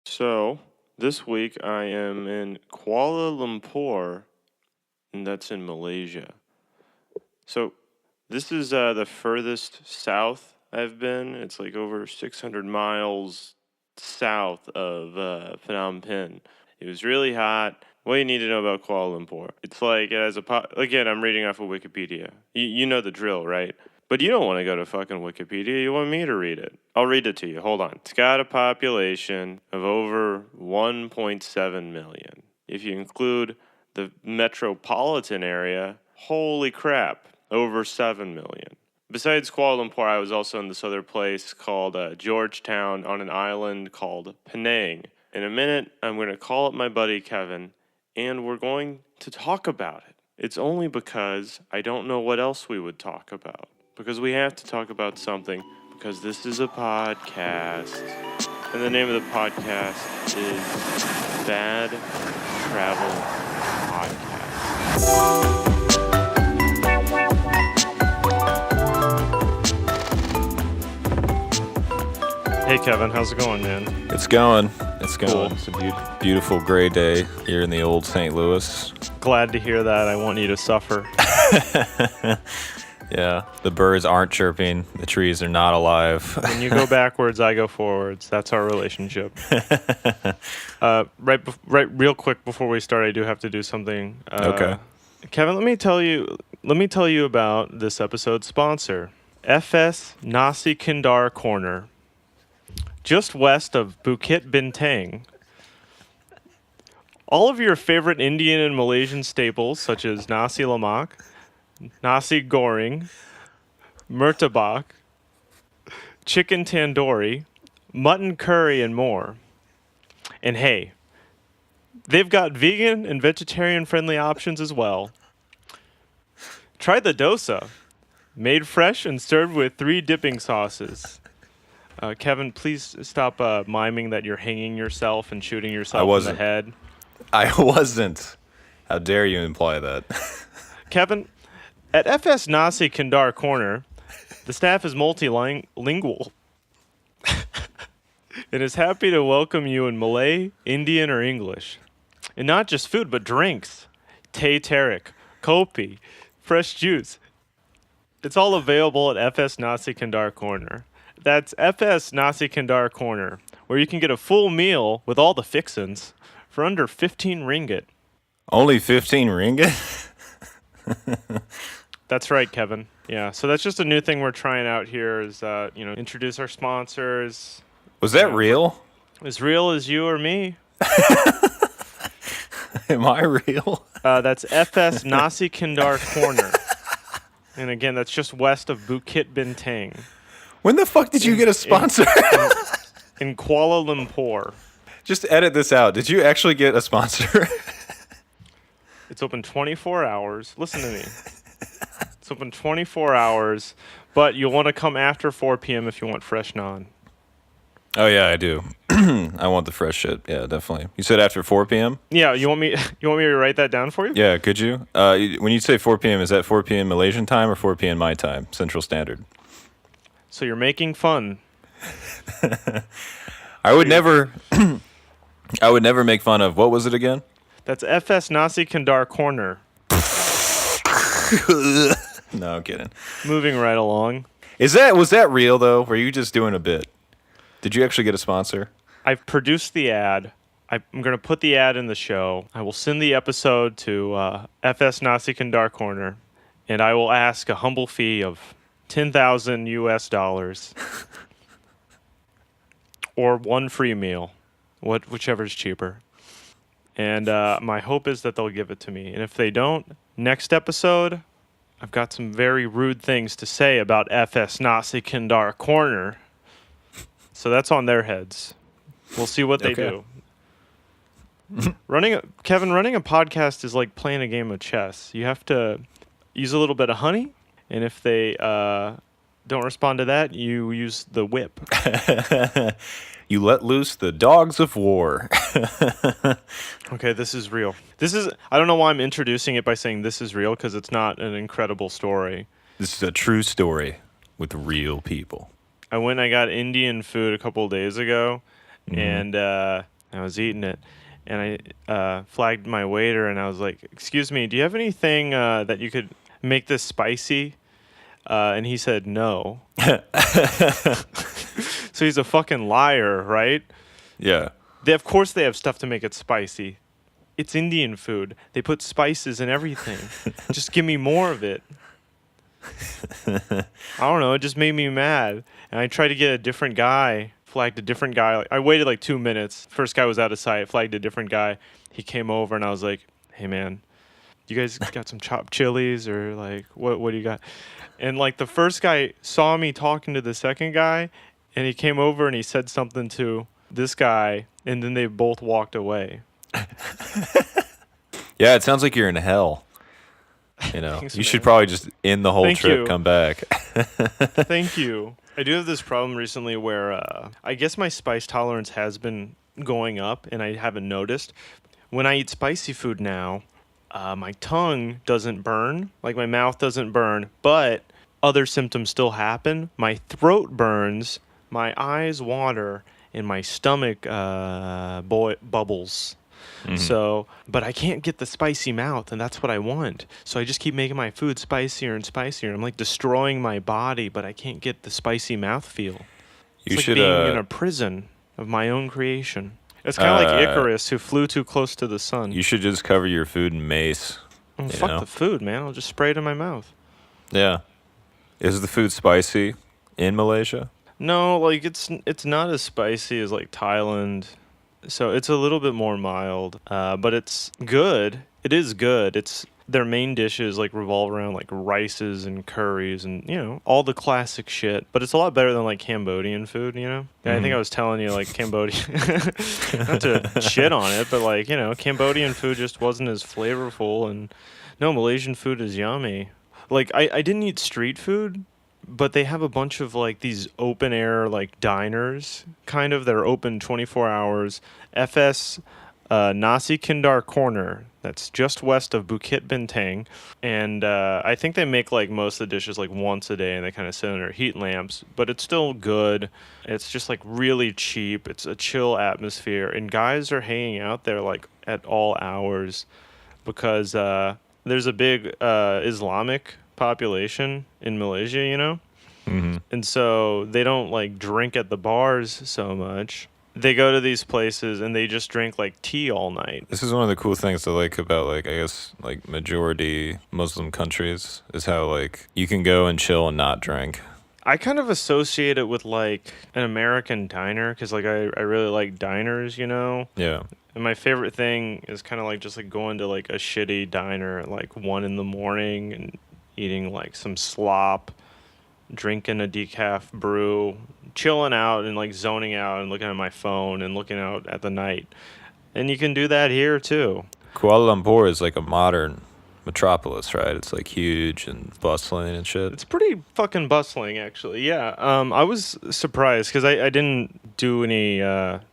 So, this week I am in Kuala Lumpur, and that's in Malaysia. So, this is the furthest south I've been. It's like over 600 miles south of Phnom Penh. It was really hot. What you need to know about Kuala Lumpur? It's like, again, I'm reading off of Wikipedia. You know the drill, right? But you don't want to go to fucking Wikipedia. You want me to read it. I'll read it to you. Hold on. It's got a population of over 1.7 million. If you include the metropolitan area, holy crap, over 7 million. Besides Kuala Lumpur, I was also in this other place called Georgetown on an island called Penang. In a minute, I'm going to call up my buddy Kevin, and we're going to talk about it. It's only because I don't know what else we would talk about. Because we have to talk about something, because this is a podcast. And the name of the podcast is Bad Travel Podcast. Hey Kevin, how's it going, man? It's going. Cool. It's a beautiful gray day here in the old St. Louis. Glad to hear that. I want you to suffer. Yeah, the birds aren't chirping. The trees are not alive. When you go backwards, I go forwards. That's our relationship. Real quick before we start, I do have to do something. Okay. Kevin, let me tell you about this episode's sponsor, FS Nasi Kandar Corner, just west of Bukit Bintang. All of your favorite Indian and Malaysian staples, such as nasi lemak, nasi goreng, murtabak, chicken tandoori, mutton curry, and more. And hey, they've got vegan and vegetarian-friendly options as well. Try the dosa, made fresh and served with 3 dipping sauces. Kevin, please stop miming that you're hanging yourself and shooting yourself in the head. I wasn't. How dare you imply that? Kevin, at FS Nasi Kandar Corner, the staff is multilingual and is happy to welcome you in Malay, Indian, or English. And not just food, but drinks. Teh tarik, kopi, fresh juice. It's all available at FS Nasi Kandar Corner. That's FS Nasi Kandar Corner, where you can get a full meal with all the fixins for under 15 ringgit. Only 15 ringgit? That's right, Kevin. Yeah, so that's just a new thing we're trying out here is, introduce our sponsors. Was that real? As real as you or me. Am I real? That's FS Nasi Kandar Corner. And again, that's just west of Bukit Bintang. When the fuck did you get a sponsor? In Kuala Lumpur. Just edit this out. Did you actually get a sponsor? It's open 24 hours. Listen to me. It's open 24 hours, but you'll want to come after 4 p.m. if you want fresh naan. Oh, yeah, I do. I want the fresh shit. Yeah, definitely. You said after 4 p.m.? Yeah, you want me to write that down for you? Yeah, could you? When you say 4 p.m., is that 4 p.m. Malaysian time or 4 p.m. my time, Central Standard? So you're making fun. I would never make fun of, what was it again? That's FS Nasi Kandar Corner. No, I'm kidding. Moving right along. Was that real though? Were you just doing a bit? Did you actually get a sponsor? I've produced the ad. I'm going to put the ad in the show. I will send the episode to FS Nasi Kandar Corner, and I will ask a humble fee of $10,000 US, or one free meal, whichever's cheaper. And my hope is that they'll give it to me. And if they don't, next episode, I've got some very rude things to say about FS Nasi Kandar Corner. So that's on their heads. We'll see what they do. Running a podcast is like playing a game of chess. You have to use a little bit of honey, and if they don't respond to that, you use the whip. You let loose the dogs of war. Okay, this is real. I don't know why I'm introducing it by saying this is real, because it's not an incredible story. This is a true story with real people. I went and I got Indian food a couple of days ago, and and I was eating it, and I flagged my waiter, and I was like, "Excuse me, do you have anything that you could make this spicy?" And he said no. So he's a fucking liar, right? Yeah. Of course they have stuff to make it spicy. It's Indian food. They put spices in everything. Just give me more of it. I don't know. It just made me mad. And I tried to get a different guy, flagged a different guy. I waited like 2 minutes. First guy was out of sight, flagged a different guy. He came over and I was like, "Hey man, you guys got some chopped chilies or like what do you got?" And like the first guy saw me talking to the second guy and he came over and he said something to this guy and then they both walked away. Yeah, it sounds like you're in hell. You know, Thanks, you should man. probably just end the whole Thank trip, you. come back. Thank you. I do have this problem recently where I guess my spice tolerance has been going up and I haven't noticed. When I eat spicy food now, my tongue doesn't burn, like my mouth doesn't burn, but other symptoms still happen. My throat burns, my eyes water, and my stomach bubbles. So, but I can't get the spicy mouth, and that's what I want. So I just keep making my food spicier and spicier. I'm like destroying my body, but I can't get the spicy mouth feel. It's You like should being in a prison of my own creation. It's kind of like Icarus who flew too close to the sun. you should just cover your food in mace. Oh, You fuck know? the food, man. I'll just spray it in my mouth. Yeah. Is the food spicy in Malaysia? No, like it's not as spicy as like Thailand. So it's a little bit more mild, but it's good. It is good. It's their main dishes like revolve around like rices and curries and all the classic shit. But it's a lot better than like Cambodian food. And I think I was telling you like Cambodia, not to shit on it, but like Cambodian food just wasn't as flavorful. And no, Malaysian food is yummy. Like I didn't eat street food, but they have a bunch of like these open air like diners kind of that are open 24 hours. FS Nasi Kindar Corner, that's just west of Bukit Bintang, and I think they make like most of the dishes like once a day and they kind of sit under heat lamps, but it's still good. It's just like really cheap. It's a chill atmosphere and guys are hanging out there like at all hours because there's a big Islamic population in Malaysia. And so they don't like drink at the bars so much. They go to these places and they just drink like tea all night. This is one of the cool things I like about like I guess like majority Muslim countries is how like you can go and chill and not drink. I kind of associate it with like an American diner because like I really like diners. Yeah. And my favorite thing is kind of like just like going to like a shitty diner at like 1 a.m. and eating like some slop, drinking a decaf brew, chilling out and like zoning out and looking at my phone and looking out at the night. And you can do that here too. Kuala Lumpur is like a modern metropolis, right? It's like huge and bustling and shit. It's pretty fucking bustling, actually. Yeah. I was surprised because I didn't do any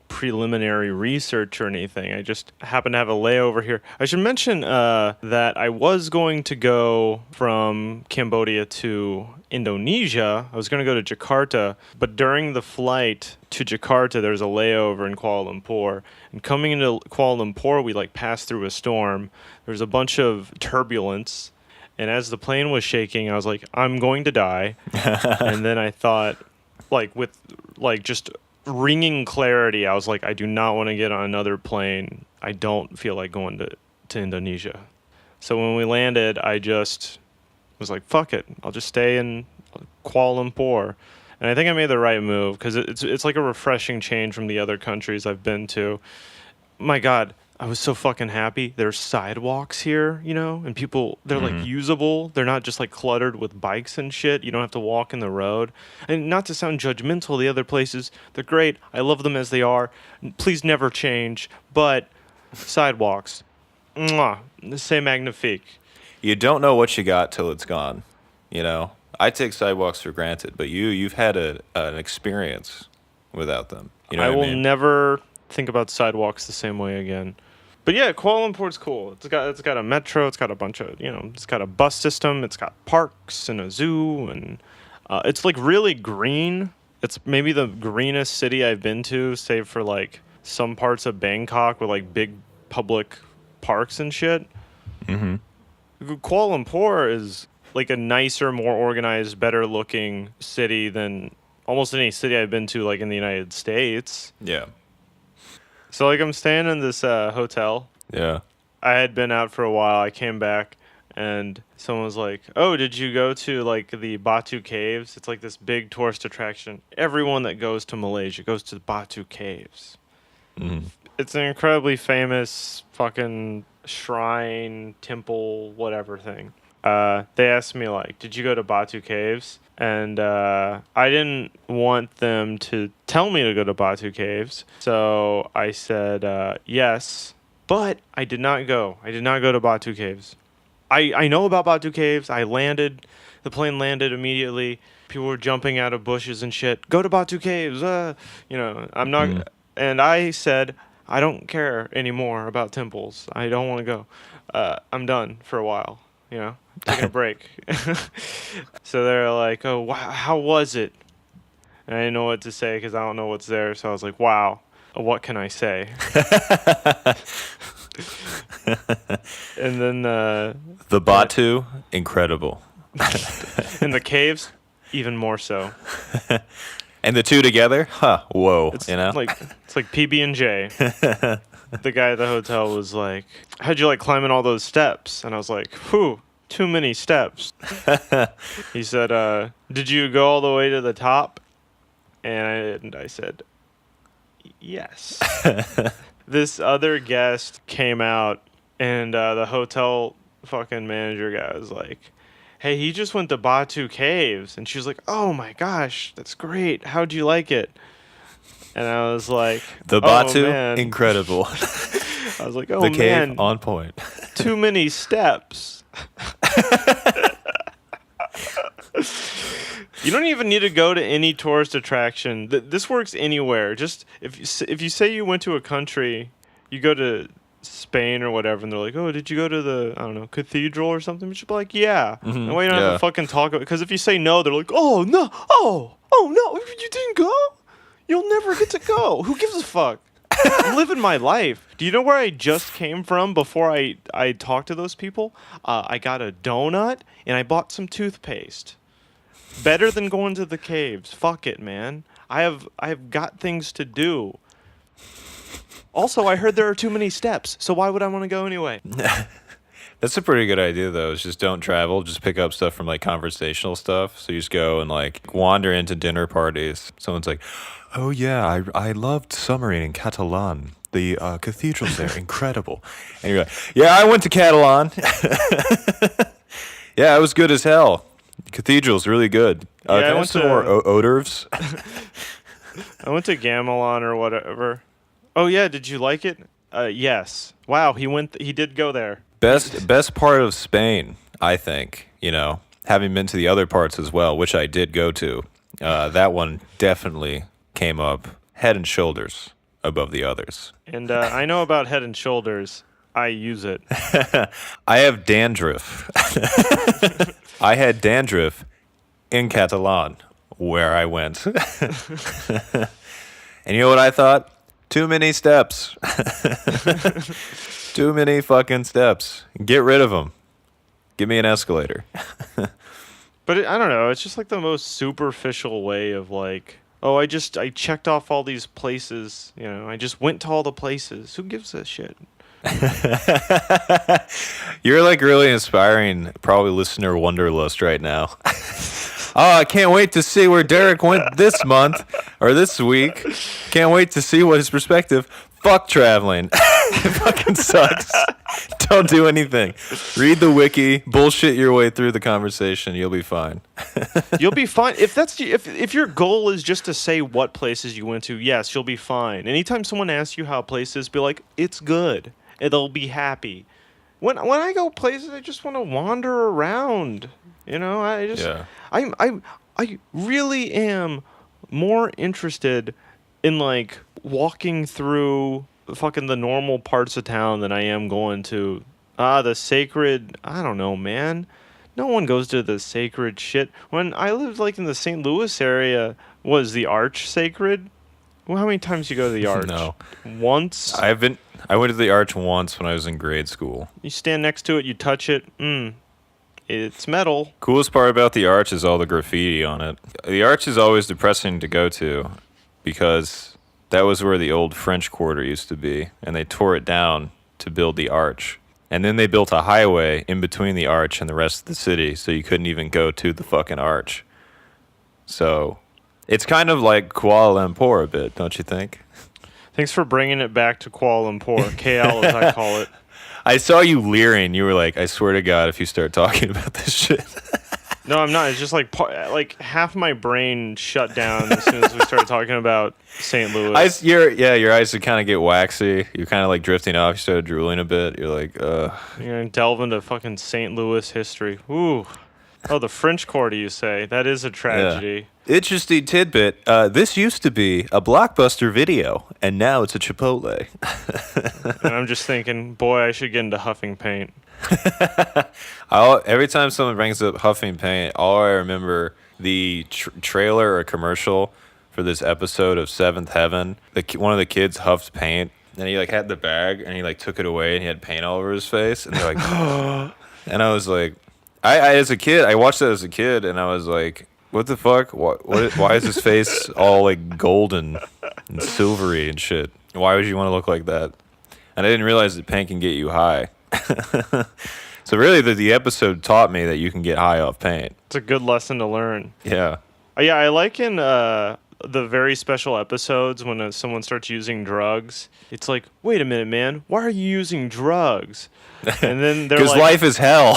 preliminary research or anything. I just happened to have a layover here. I should mention that I was going to go from Cambodia to Indonesia. I was going to go to Jakarta, but during the flight to Jakarta, there's a layover in Kuala Lumpur. And coming into Kuala Lumpur, we like passed through a storm. There was a bunch of turbulence. And as the plane was shaking, I was like, I'm going to die. And then I thought, like, with like just ringing clarity, I was like, I do not want to get on another plane. I don't feel like going to Indonesia. So when we landed, I just was like, fuck it. I'll just stay in Kuala Lumpur. And I think I made the right move because it's like a refreshing change from the other countries I've been to. My God, I was so fucking happy. There's sidewalks here, and people, they're like usable. They're not just like cluttered with bikes and shit. You don't have to walk in the road. And not to sound judgmental, the other places, they're great. I love them as they are. Please never change. But sidewalks, mwah, c'est magnifique. You don't know what you got till it's gone, you know? I take sidewalks for granted, but you've had an experience without them. You know I what will I mean? never think about sidewalks the same way again. But yeah, Kuala Lumpur's cool. It's got a metro. It's got a bunch of it's got a bus system. It's got parks and a zoo, and it's like really green. It's maybe the greenest city I've been to, save for like some parts of Bangkok with like big public parks and shit. Mm-hmm. Kuala Lumpur is like a nicer, more organized, better looking city than almost any city I've been to, like in the United States. Yeah. So like I'm staying in this hotel. Yeah. I had been out for a while. I came back and someone was like, "Oh, did you go to like the Batu Caves? It's like this big tourist attraction. Everyone that goes to Malaysia goes to the Batu Caves. Mm-hmm. It's an incredibly famous fucking shrine, temple, whatever thing." They asked me like, "Did you go to Batu Caves?" And I didn't want them to tell me to go to Batu Caves, so I said yes. But I did not go. I did not go to Batu Caves. I know about Batu Caves. I landed. The plane landed immediately. People were jumping out of bushes and shit. Go to Batu Caves. I'm not. Mm. And I said, I don't care anymore about temples. I don't want to go. I'm done for a while. Taking a break. So they're like, oh, wow, how was it? And I didn't know what to say because I don't know what's there. So I was like, wow, what can I say? And then The Batu, incredible. in the caves, even more so. And the two together, huh? Whoa, It's you know? it's like PB and J. The guy at the hotel was like, "How'd you like climbing all those steps?" And I was like, "Whew, too many steps." He said, "Did you go all the way to the top?" And I said, "Yes." This other guest came out, and the hotel fucking manager guy was like, "Hey, he just went to Batu Caves." And she was like, "Oh my gosh, that's great. How'd you like it?" And I was like, The "Oh, Batu, man." incredible. I was like, "Oh The cave, man, on point. too many steps." You don't even need to go to any tourist attraction. This works anywhere. Just if you say you went to a country, you go to Spain or whatever, and they're like, "Oh, did you go to the, I don't know, cathedral or something?" You should be like, "Yeah." Mhm, And why you don't have yeah. to fucking talk about it? Because if you say no, they're like, "Oh no, oh no, you didn't go. You'll never get to go. Who gives a fuck?" I'm living my life. Do you know where I just came from before I talked to those people? I got a donut and I bought some toothpaste. Better than going to the caves. Fuck it, man. I have got things to do. Also, I heard there are too many steps, so why would I want to go anyway? That's a pretty good idea, though. Is just don't travel. Just pick up stuff from like conversational stuff. So you just go and like wander into dinner parties. Someone's like, "Oh yeah, I loved summering in Catalan. The cathedrals there, incredible." And you're like, "Yeah, I went to Catalan. Yeah, it was good as hell. Cathedral's really good. Yeah, I Can I went have some to- more hors d'oeuvres?" I went to Gamelon or whatever. Oh yeah, did you like it? Yes. Wow, he did go there. Best part of Spain, I think, having been to the other parts as well, which I did go to, that one definitely came up head and shoulders above the others. And I know about Head and Shoulders. I use it. I have dandruff. I had dandruff in Catalan, where I went. And you know what I thought? Too many steps. Too many fucking steps. Get rid of them. Give me an escalator. But I don't know. It's just like the most superficial way of like, oh, I checked off all these places. I just went to all the places. Who gives a shit? You're like really inspiring, probably listener wanderlust right now. Oh, I can't wait to see where Derek went this month or this week. Can't wait to see what his perspective. Fuck traveling. It fucking sucks. Don't do anything. Read the wiki, bullshit your way through the conversation. You'll be fine. You'll be fine. If your goal is just to say what places you went to, yes, you'll be fine. Anytime someone asks you how a place is, be like, it's good. And they'll be happy. When I go places, I just want to wander around. Yeah. I really am more interested in like walking through fucking the normal parts of town than I am going to the sacred. I don't know, man. No one goes to the sacred shit. When I lived like in the St. Louis area, was the Arch sacred? Well, how many times you go to the arch? No. Once? I went to the arch once when I was in grade school. You stand next to it, you touch it. It's metal. Coolest part about the arch is all the graffiti on it. The arch is always depressing to go to because that was where the old French Quarter used to be, and they tore it down to build the arch. And then they built a highway in between the arch and the rest of the city, so you couldn't even go to the fucking arch. So it's kind of like Kuala Lumpur a bit, don't you think? Thanks for bringing it back to Kuala Lumpur, KL as I call it. I saw you leering. You were like, I swear to God, if you start talking about this shit. No, I'm not. It's just like half my brain shut down as soon as we started talking about St. Louis. Your eyes would kind of get waxy. You're kind of like drifting off. You started drooling a bit. You're like, You're gonna delve into fucking St. Louis history. Ooh. Oh, the French Quarter, you say? That is a tragedy. Yeah. Interesting tidbit. This used to be a Blockbuster Video, and now it's a Chipotle. And I'm just thinking, boy, I should get into huffing paint. Every time someone brings up huffing paint, all I remember the trailer or commercial for this episode of Seventh Heaven. One of the kids huffed paint, and he like had the bag, and he like took it away, and he had paint all over his face, and they're like, and I was like, I as a kid, I watched that as a kid, and I was like, what the fuck? Why is his face all like golden and silvery and shit? Why would you want to look like that? And I didn't realize that paint can get you high. So really, the episode taught me that you can get high off paint. It's a good lesson to learn. Yeah. Yeah, I like in the very special episodes when someone starts using drugs. It's like, wait a minute, man, why are you using drugs? And then they're like, because life is hell.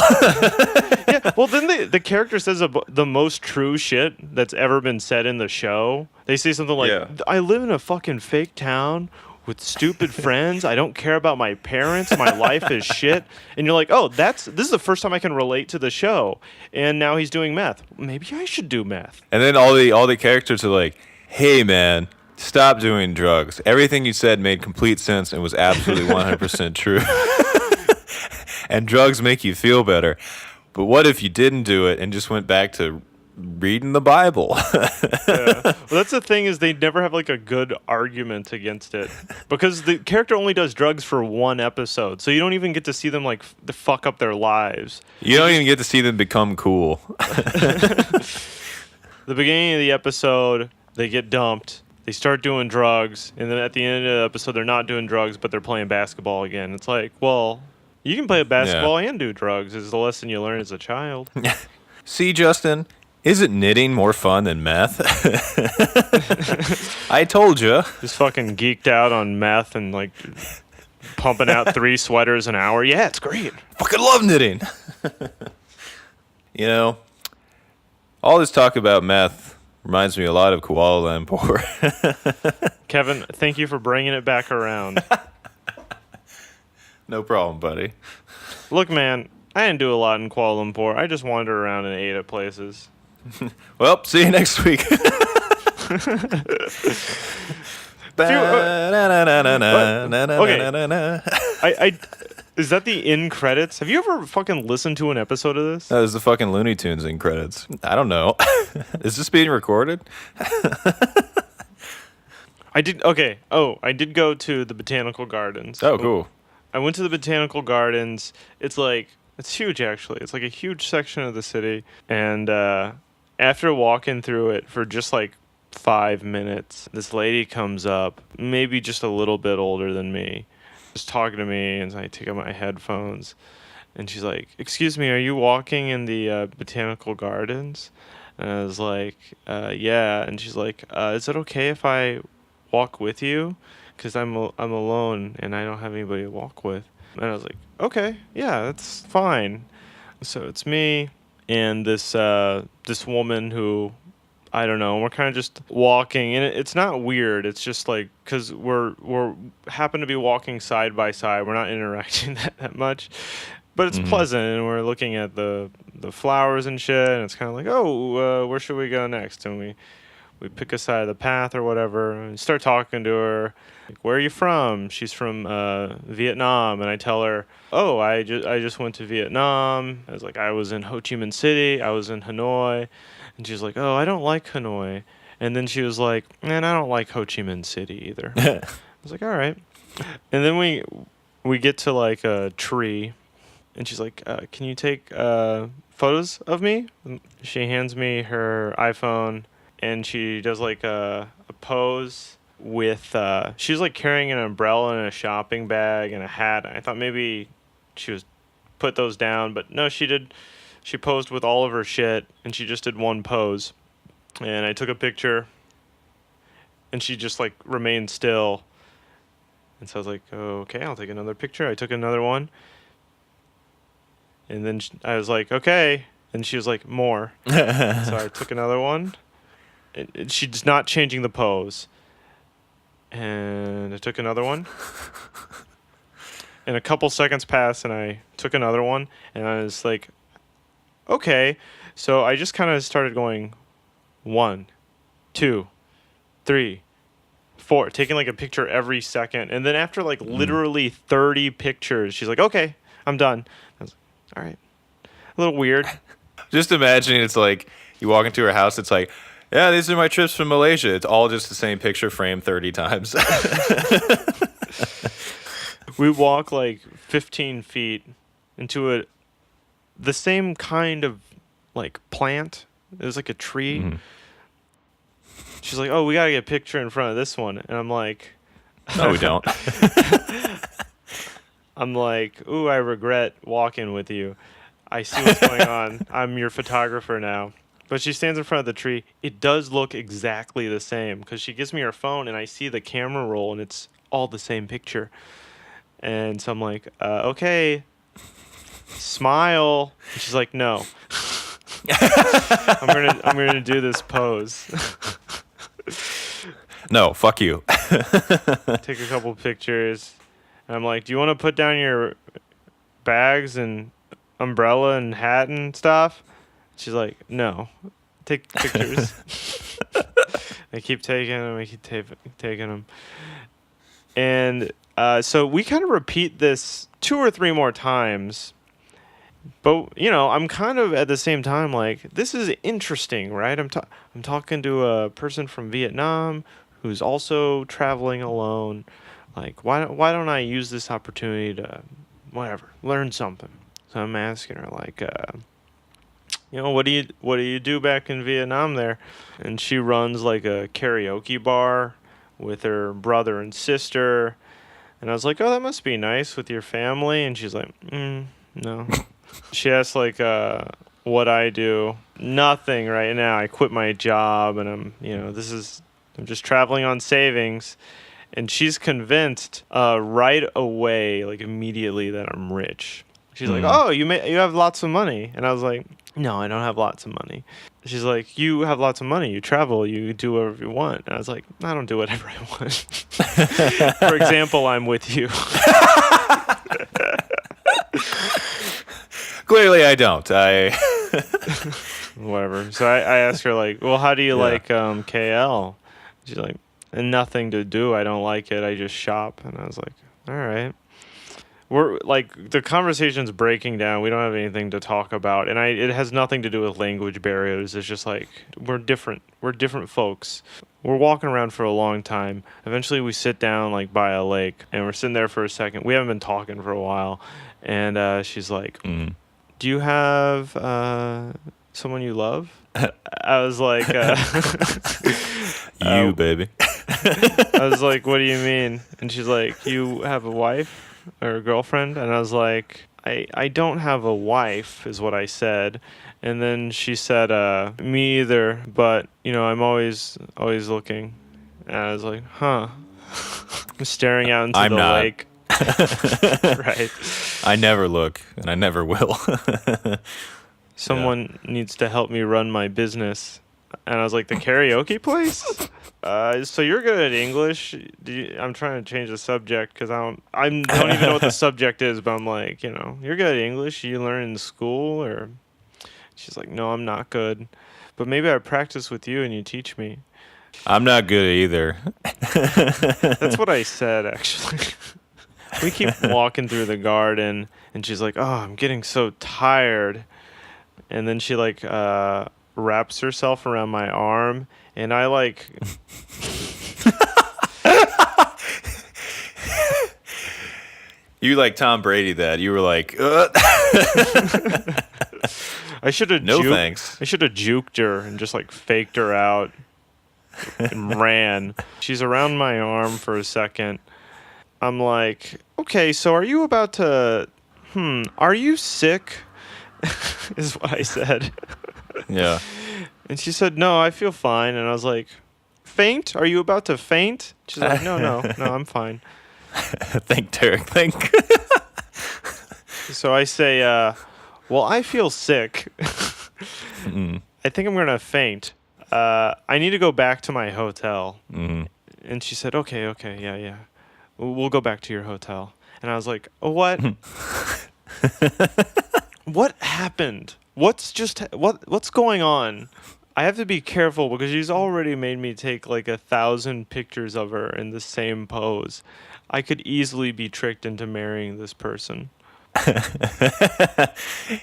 yeah. Well, then the character says the most true shit that's ever been said in the show. They say something like, I live in a fucking fake town with stupid friends. I don't care about my parents. My life is shit. And you're like, oh, this is the first time I can relate to the show. And now he's doing meth. Maybe I should do meth. And then all the characters are like, hey, man, stop doing drugs. Everything you said made complete sense and was absolutely 100% true. And drugs make you feel better. But what if you didn't do it and just went back to reading the Bible? Yeah. Well, that's the thing, is they never have like a good argument against it, because the character only does drugs for one episode, so you don't even get to see them like fuck up their lives. You don't even get to see them become cool. The beginning of the episode, they get dumped. They start doing drugs, and then at the end of the episode, they're not doing drugs, but they're playing basketball again. It's like, well, you can play basketball and do drugs. Is the lesson you learn as a child. See, Justin, isn't knitting more fun than meth? I told you. Just fucking geeked out on meth and like pumping out 3 sweaters an hour. Yeah, it's great. Fucking love knitting. You know, all this talk about meth reminds me a lot of Kuala Lumpur. Kevin, thank you for bringing it back around. No problem, buddy. Look, man, I didn't do a lot in Kuala Lumpur. I just wandered around and ate at places. Well, see you next week. Okay. Is that the end credits? Have you ever fucking listened to an episode of this? That was the fucking Looney Tunes in credits. I don't know. Is this being recorded? I did. Okay. Oh, I did go to the botanical gardens. Oh, cool. I went to the botanical gardens. It's huge, actually. It's like a huge section of the city. And after walking through it for just like 5 minutes, this lady comes up, maybe just a little bit older than me, just talking to me, and I take out my headphones. And she's like, "Excuse me, are you walking in the botanical gardens?" And I was like, "Yeah." And she's like, "Is it okay if I walk with you? Because I'm alone and I don't have anybody to walk with." And I was like, "Okay, yeah, that's fine." So it's me and this woman who, I don't know, we're kind of just walking, and it's not weird. It's just like, because we're happen to be walking side by side. We're not interacting that much, but it's pleasant, and we're looking at the flowers and shit, and it's kind of like, oh, where should we go next? And we pick a side of the path or whatever, and start talking to her. Like, where are you from? She's from Vietnam, and I tell her, oh, I just went to Vietnam. I was in Ho Chi Minh City. I was in Hanoi. And she's like, oh, I don't like Hanoi. And then she was like, man, I don't like Ho Chi Minh City either. I was like, all right. And then we get to like a tree, and she's like, can you take photos of me? And she hands me her iPhone, and she does like a pose with, she's like carrying an umbrella and a shopping bag and a hat. I thought maybe she was put those down, but no, she did. She posed with all of her shit, and she just did one pose. And I took a picture, and she just like remained still. And so I was like, okay, I'll take another picture. I took another one. And then I was like, okay. And she was like, more. So I took another one. She's not changing the pose. And I took another one. And a couple seconds passed, and I took another one. And I was like, okay. So I just kind of started going 1, 2, 3, 4, taking like a picture every second. And then after like literally 30 pictures, she's like, okay, I'm done. I was like, all right. A little weird. Just imagining it's like you walk into her house, it's like, yeah, these are my trips from Malaysia. It's all just the same picture frame 30 times. We walk like 15 feet into the same kind of like plant. It was like a tree. Mm-hmm. She's like, oh, we got to get a picture in front of this one. And I'm like, no, we don't. I'm like, ooh, I regret walking with you. I see what's going on. I'm your photographer now. But she stands in front of the tree. It does look exactly the same because she gives me her phone and I see the camera roll and it's all the same picture. And so I'm like, okay, smile. And she's like, no. I'm gonna do this pose. No, fuck you. Take a couple pictures. And I'm like, do you want to put down your bags and umbrella and hat and stuff? She's like, no. Take pictures. I keep taking them. I keep taking them. And so we kind of repeat this 2 or 3 more times. But, you know, I'm kind of at the same time like, this is interesting, right? I'm talking to a person from Vietnam who's also traveling alone. Like, why don't I use this opportunity to, whatever, learn something? So I'm asking her, like, you know, what do you do back in Vietnam there? And she runs like a karaoke bar with her brother and sister. And I was like, oh, that must be nice with your family. And she's like, no. She asked like what I do. Nothing right now. I quit my job and I'm just traveling on savings. And she's convinced right away, like immediately, that I'm rich. She's like, oh, you have lots of money. And I was like, no, I don't have lots of money. She's like, you have lots of money. You travel. You do whatever you want. And I was like, I don't do whatever I want. For example, I'm with you. Clearly, I don't. Whatever. So I asked her, like, well, how do you like KL? She's like, nothing to do. I don't like it. I just shop. And I was like, all right. We're like, the conversation's breaking down. We don't have anything to talk about. And it has nothing to do with language barriers. It's just like, we're different. We're different folks. We're walking around for a long time. Eventually we sit down like by a lake and we're sitting there for a second. We haven't been talking for a while. And she's like, do you have someone you love? I was like, you, baby. I was like, what do you mean? And she's like, you have a wife or a girlfriend? And I was like, I don't have a wife, is what I said. And then she said, me either, but, you know, I'm always looking. And I was like, huh. I'm staring out into the lake. Right. I never look, and I never will. Someone needs to help me run my business. And I was like, the karaoke place? So you're good at English? I'm trying to change the subject because I don't even know what the subject is, but I'm like, you know, you're good at English? You learn in school? Or she's like, no, I'm not good. But maybe I practice with you and you teach me. I'm not good either. That's what I said, actually. We keep walking through the garden, and she's like, oh, I'm getting so tired. And then she, like, wraps herself around my arm, and I like. You like Tom Brady that. You were like, I should have no thanks. I should have juked her and just like faked her out and ran. She's around my arm for a second. I'm like, okay, so are you about to? Are you sick? Is what I said. Yeah. And she said, no, I feel fine. And I was like, faint? Are you about to faint? She's like, no, I'm fine. Thank Derek. Thank. So I say, well, I feel sick. I think I'm going to faint. I need to go back to my hotel. Mm-hmm. And she said, okay, yeah. We'll go back to your hotel. And I was like, what? What happened? What's going on? I have to be careful because she's already made me take like 1,000 pictures of her in the same pose. I could easily be tricked into marrying this person.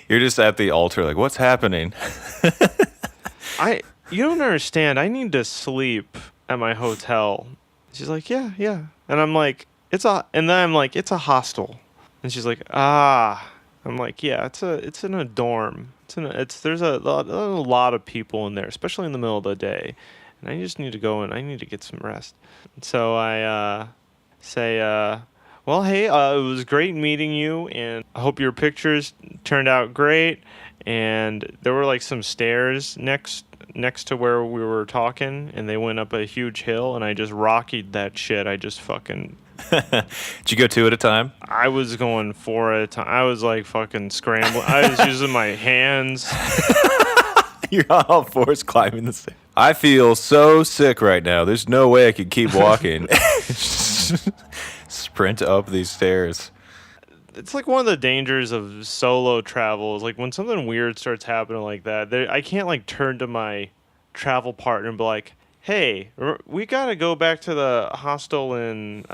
You're just at the altar like, what's happening? You don't understand. I need to sleep at my hotel. She's like, yeah. And I'm like, it's a hostel. And she's like, ah. I'm like, yeah, it's in a dorm. There's a lot of people in there, especially in the middle of the day. And I just need to go and I need to get some rest. And so I say, well, hey, it was great meeting you, and I hope your pictures turned out great. And there were like some stairs next to where we were talking, and they went up a huge hill, and I just rockied that shit. I just fucking. Did you go 2 at a time? I was going 4 at a time. I was like fucking scrambling. I was using my hands. You're on all fours climbing the stairs. I feel so sick right now. There's no way I could keep walking. Sprint up these stairs. It's like one of the dangers of solo travel is like when something weird starts happening like that, I can't like turn to my travel partner and be like, hey, we gotta go back to the hostel and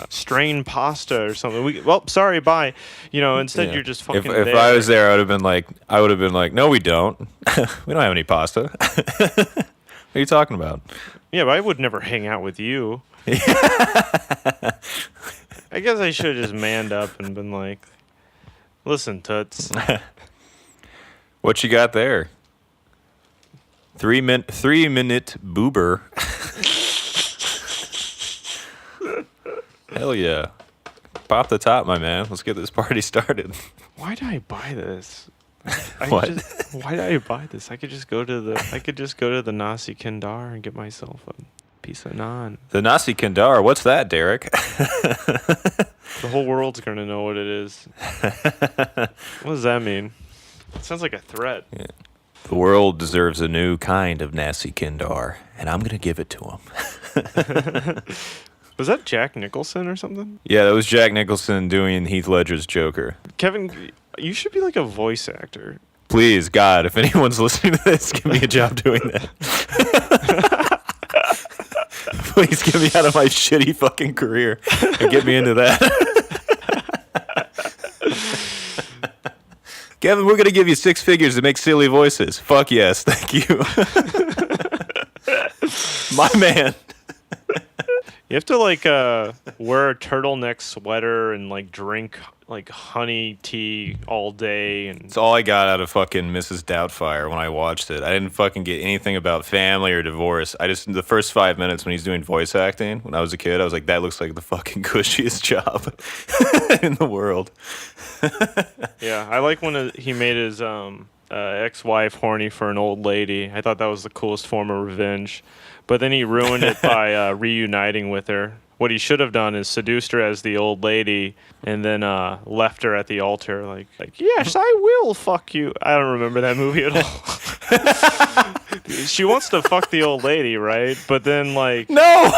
strain pasta or something. Sorry, bye. Instead you're just fucking. If I was there, I would have been like, no, we don't. We don't have any pasta. What are you talking about? Yeah, but I would never hang out with you. I guess I should have just manned up and been like, listen, Toots. What you got there? 3-minute boober. Hell yeah. Pop the top, my man. Let's get this party started. Why did I buy this? What? Why did I buy this? I could just go to the Nasi Kandar and get myself a piece of naan. The Nasi Kandar, what's that, Derek? The whole world's gonna know what it is. What does that mean? It sounds like a threat. Yeah. The world deserves a new kind of Nasi Kandar, and I'm gonna give it to him. Was that Jack Nicholson or something? Yeah, that was Jack Nicholson doing Heath Ledger's Joker. Kevin, you should be like a voice actor. Please, God, if anyone's listening to this, give me a job doing that. Please get me out of my shitty fucking career and get me into that. Kevin, we're going to give you 6 figures to make silly voices. Fuck yes, thank you. My man. You have to like wear a turtleneck sweater and like drink like honey tea all day, and It's all I got out of fucking Mrs. Doubtfire when I watched it. I didn't fucking get anything about family or divorce. The first 5 minutes when he's doing voice acting, when I was a kid, I was like, that looks like the fucking cushiest job in the world. yeah, I like when he made his ex-wife horny for an old lady. I thought that was the coolest form of revenge. But then he ruined it by reuniting with her. What he should have done is seduced her as the old lady and then left her at the altar like, yes, I will fuck you. I don't remember that movie at all. She wants to fuck the old lady, right? But then like No!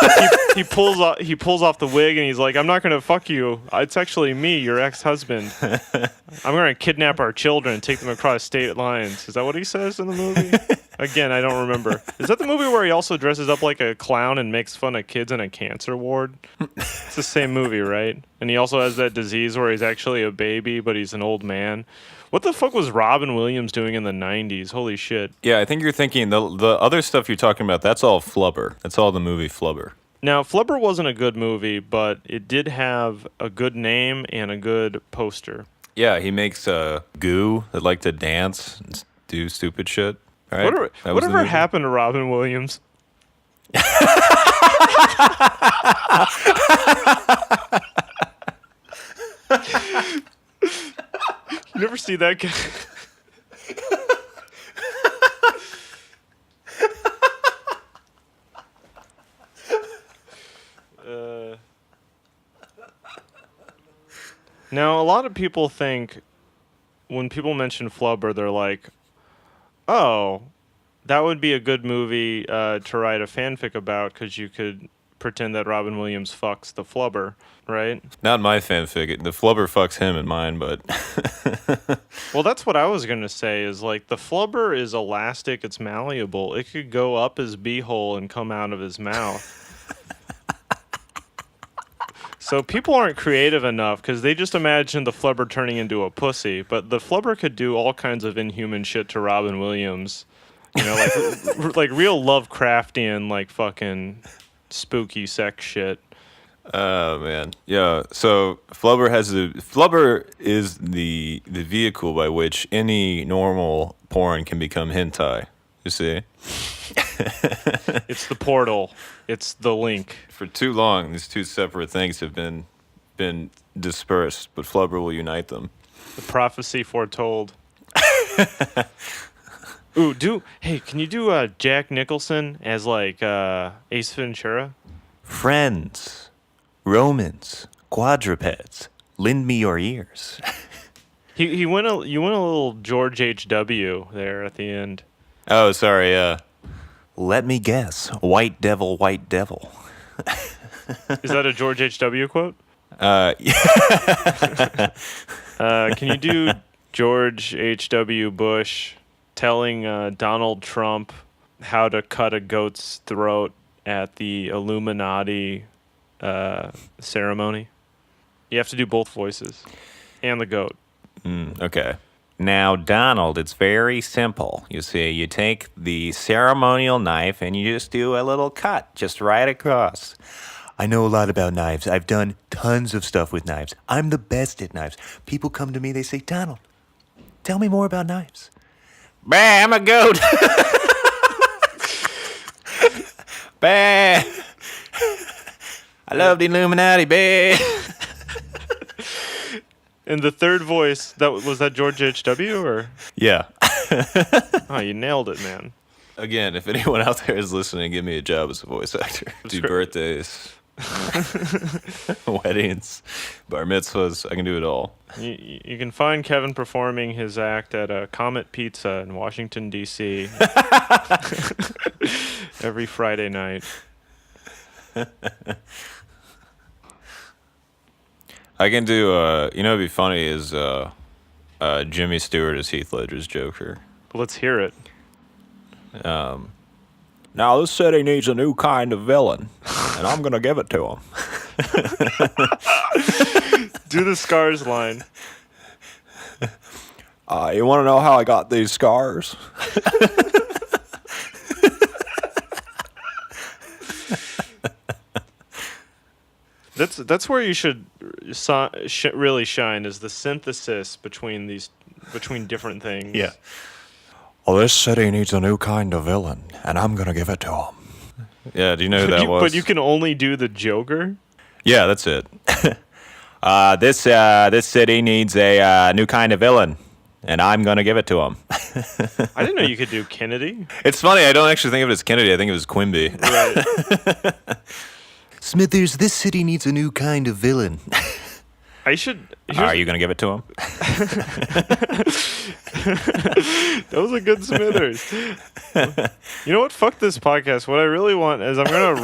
he pulls off the wig and he's like, I'm not going to fuck you. It's actually me, your ex-husband. I'm going to kidnap our children and take them across state lines. Is that what he says in the movie? Again, I don't remember. Is that the movie where he also dresses up like a clown and makes fun of kids in a cancer ward? It's the same movie, right? And he also has that disease where he's actually a baby, but he's an old man. What the fuck was Robin Williams doing in the 90s? Holy shit. Yeah, I think you're thinking the other stuff you're talking about, that's all Flubber. That's all the movie Flubber. Now, Flubber wasn't a good movie, but it did have a good name and a good poster. Yeah, he makes goo that like to dance and do stupid shit. Right? Whatever happened to Robin Williams? You never see that guy? Now, a lot of people think when people mention Flubber, they're like, oh, that would be a good movie to write a fanfic about because you could pretend that Robin Williams fucks the Flubber, right? Not my fanfic. The Flubber fucks him in mine, but... Well, that's what I was going to say is like the Flubber is elastic, it's malleable. It could go up his beehole and come out of his mouth. So people aren't creative enough because they just imagine the Flubber turning into a pussy, but the Flubber could do all kinds of inhuman shit to Robin Williams. You know, like real Lovecraftian, like fucking spooky sex shit. Oh man, yeah. So Flubber is the vehicle by which any normal porn can become hentai. You see, It's the portal. It's the link. for too long, these two separate things have been dispersed, but Flubber will unite them. The prophecy foretold. Ooh, can you do Jack Nicholson as like Ace Ventura? Friends, Romans, quadrupeds, lend me your ears. You went a little George H.W. there at the end. Oh, sorry. Let me guess. White devil, white devil. Is that a George H.W. quote? Yeah. Can you do George H.W. Bush telling Donald Trump how to cut a goat's throat at the Illuminati ceremony? You have to do both voices and the goat. Okay. Now, Donald, it's very simple. You see, you take the ceremonial knife and you just do a little cut just right across. I know a lot about knives. I've done tons of stuff with knives. I'm the best at knives. People come to me, they say, Donald, tell me more about knives. Bah, I'm a goat. Bah. I love the Illuminati, bah. And the third voice, was that George H.W. or? Yeah. Oh, you nailed it, man. Again, if anyone out there is listening, give me a job as a voice actor. Do birthdays, weddings, bar mitzvahs. I can do it all. You can find Kevin performing his act at Comet Pizza in Washington, D.C. every Friday night. I can do, what'd be funny is Jimmy Stewart as Heath Ledger's Joker. Let's hear it. Now, this city needs a new kind of villain, and I'm going to give it to him. Do the scars line. You want to know how I got these scars? That's where you should really shine, is the synthesis between different things. Yeah. Well, this city needs a new kind of villain, and I'm going to give it to him. Yeah, do you know who that was? But you can only do the Joker? Yeah, that's it. This city needs a new kind of villain, and I'm going to give it to him. I didn't know you could do Kennedy. It's funny, I don't actually think of it as Kennedy. I think it was Quimby. Right. Smithers, this city needs a new kind of villain. I should... Are you going to give it to him? That was a good Smithers. You know what? Fuck this podcast. What I really want is I'm gonna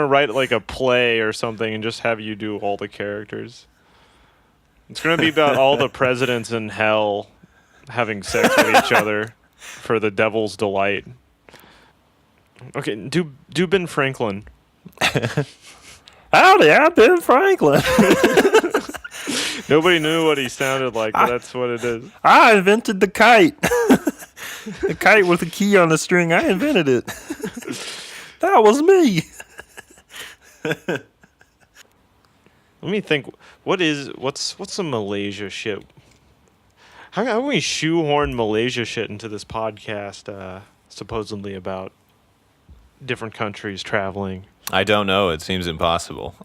write like a play or something and just have you do all the characters. It's gonna be about all the presidents in hell having sex with each other. for the Devil's Delight. Okay, do Ben Franklin. Howdy, I'm Ben Franklin. Nobody knew what he sounded like, but that's what it is. I invented the kite. The kite with a key on the string. I invented it. That was me. Let me think. What's some Malaysia shit? How can we shoehorn Malaysia shit into this podcast? Supposedly about different countries traveling. I don't know. It seems impossible.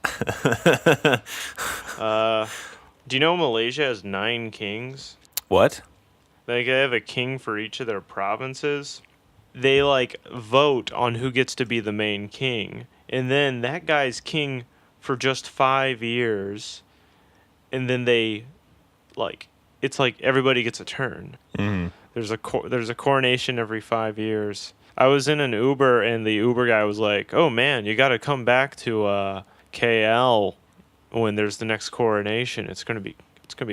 Do you know Malaysia has 9 kings? What? They have a king for each of their provinces. They like vote on who gets to be the main king, and then that guy's king for just 5 years, and then they like it's like everybody gets a turn. Mm-hmm. There's a coronation every 5 years. I was in an Uber and the Uber guy was like, "Oh man, you got to come back to KL when there's the next coronation. It's gonna be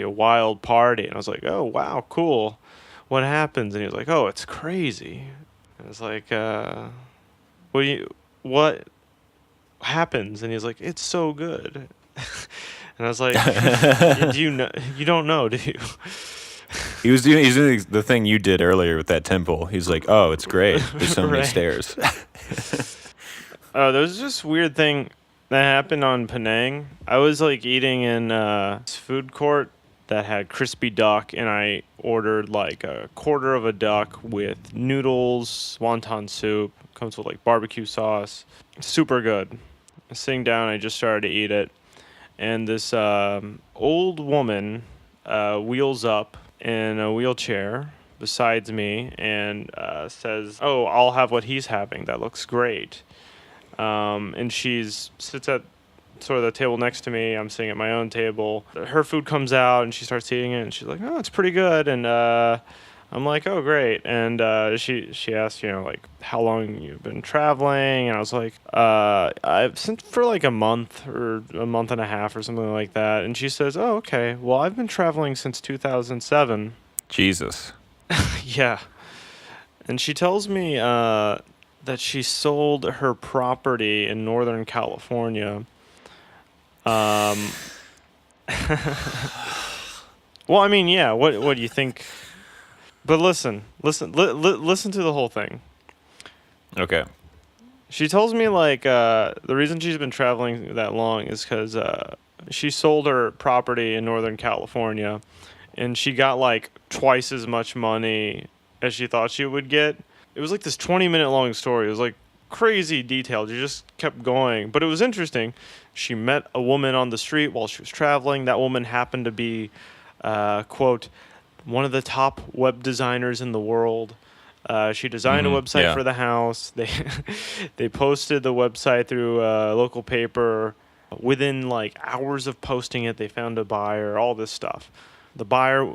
a wild party." And I was like, "Oh wow, cool. What happens?" And he was like, "Oh, it's crazy." And I was like, what happens?" And he's like, "It's so good." And I was like, "Do you know? You don't know, do you?" He's doing the thing you did earlier with that temple. He's like, "Oh, it's great. There's so many Right. stairs." There was this weird thing that happened on Penang. I was like eating in this food court that had crispy duck, and I ordered like a quarter of a duck with noodles, wonton soup. Comes with like barbecue sauce. Super good. I was sitting down, I just started to eat it, and this old woman wheels up in a wheelchair besides me and says, "Oh, I'll have what he's having. That looks great." And sits at sort of the table next to me. I'm sitting at my own table. Her food comes out and she starts eating it, and she's like, "Oh, it's pretty good." And I'm like, "Oh, great." And she asked, like how long you've been traveling, and I was like, I've since for like a month or a month and a half or something like that. And she says, "Oh, okay. Well, I've been traveling since 2007." Jesus. Yeah. And she tells me that she sold her property in Northern California. Well, I mean, yeah. What do you think? But listen to the whole thing. Okay. She tells me like the reason she's been traveling that long is because she sold her property in Northern California, and she got like twice as much money as she thought she would get. It was like this 20-minute long story. It was like crazy detailed. You just kept going, but it was interesting. She met a woman on the street while she was traveling. That woman happened to be, quote, one of the top web designers in the world. She designed a website for the house. They posted the website through a local paper. Within like hours of posting it, they found a buyer. All this stuff. The buyer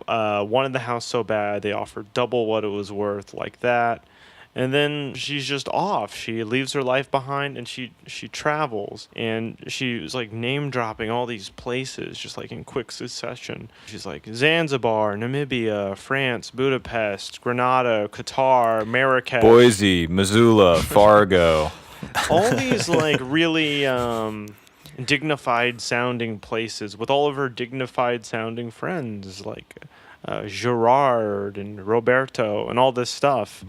wanted the house so bad they offered double what it was worth, like that. And then she's just off. She leaves her life behind and she travels. And she was like name dropping all these places just like in quick succession. She's like Zanzibar, Namibia, France, Budapest, Grenada, Qatar, Marrakesh. Boise, Missoula, Fargo. All these like really dignified sounding places with all of her dignified sounding friends like Gerard and Roberto and all this stuff.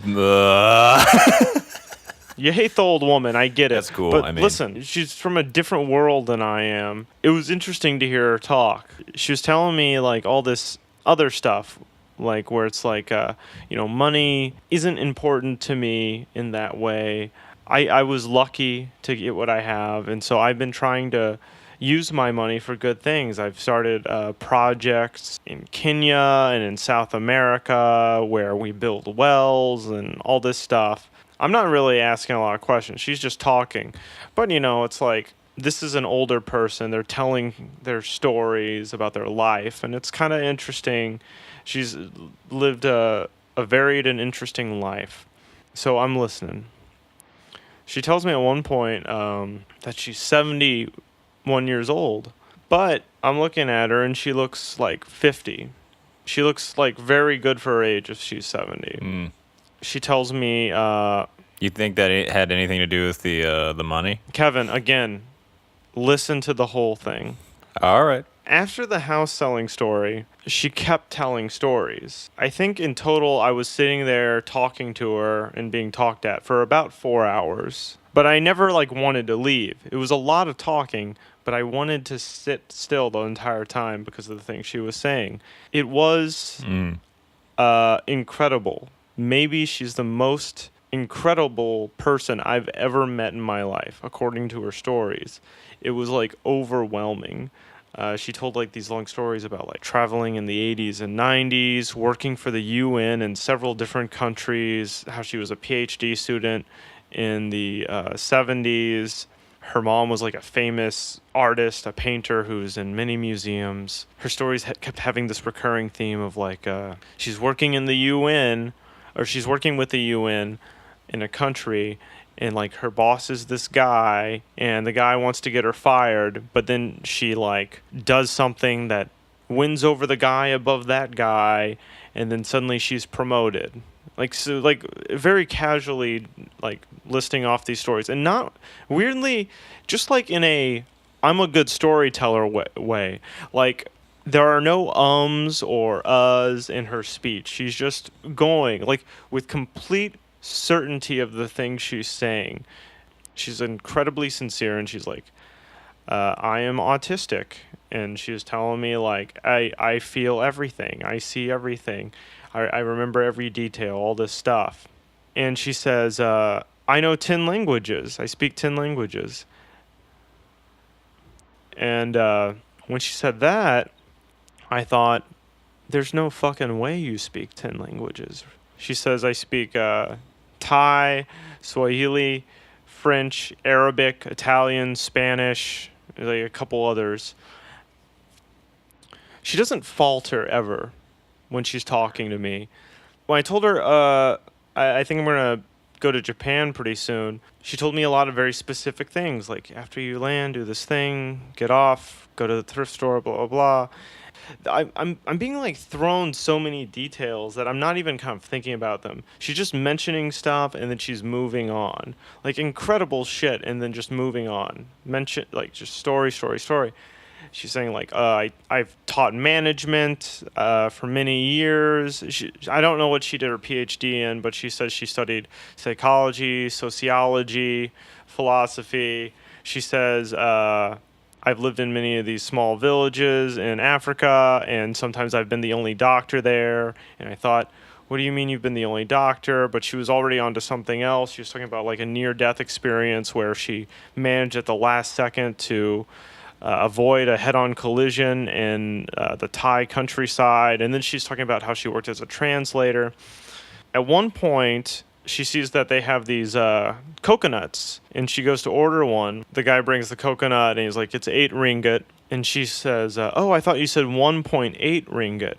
You hate the old woman, I get it. That's cool. But I mean, listen, she's from a different world than I am. It was interesting to hear her talk. She was telling me like all this other stuff, like where it's like, money isn't important to me in that way. I was lucky to get what I have, and so I've been trying to use my money for good things. I've started projects in Kenya and in South America where we build wells and all this stuff. I'm not really asking a lot of questions. She's just talking. But, it's like this is an older person. They're telling their stories about their life, and it's kind of interesting. She's lived a varied and interesting life. So I'm listening. She tells me at one point that she's 71 years old. But I'm looking at her, and she looks like 50. She looks like very good for her age if she's 70. She tells me, You think that it had anything to do with the money? Kevin, again, listen to the whole thing. All right. After the house selling story, she kept telling stories. I think in total, I was sitting there talking to her and being talked at for about 4 hours. But I never like wanted to leave. It was a lot of talking, but I wanted to sit still the entire time because of the things she was saying. It was incredible. Maybe she's the most incredible person I've ever met in my life, according to her stories. It was like overwhelming. She told like these long stories about like traveling in the 80s and 90s, working for the UN in several different countries, how she was a PhD student in the 70s. Her mom was like a famous artist, a painter who's in many museums. Her stories kept having this recurring theme of like she's working in the UN, or she's working with the UN in a country, and like her boss is this guy, and the guy wants to get her fired, but then she like does something that wins over the guy above that guy, and then suddenly she's promoted. Like, so like very casually like listing off these stories, and not weirdly, just like in a I'm a good storyteller way. Like, there are no ums or uhs in her speech. She's just going like with complete certainty of the things she's saying. She's incredibly sincere, and she's like, I am autistic, and she was telling me like I feel everything, I see everything, I remember every detail, all this stuff. And she says, I know 10 languages, I speak 10 languages. And when she said that, I thought, there's no fucking way you speak 10 languages. She says, I speak Thai, Swahili, French, Arabic, Italian, Spanish, like a couple others. She doesn't falter ever when she's talking to me. When I told her, I think I'm going to go to Japan pretty soon, she told me a lot of very specific things, like after you land, do this thing, get off, go to the thrift store, blah, blah, blah. I'm being like thrown so many details that I'm not even kind of thinking about them. She's just mentioning stuff and then she's moving on, like incredible shit, and then just moving on. Mention like just story, story, story. She's saying like I've taught management for many years. I don't know what she did her PhD in, but she says she studied psychology, sociology, philosophy. She says I've lived in many of these small villages in Africa, and sometimes I've been the only doctor there. And I thought, what do you mean you've been the only doctor? But she was already on to something else. She was talking about like a near-death experience where she managed at the last second to avoid a head-on collision in the Thai countryside. And then she's talking about how she worked as a translator. At one point, she sees that they have these coconuts, and she goes to order one. The guy brings the coconut, and he's like, it's 8 ringgit. And she says, oh, I thought you said 1.8 ringgit.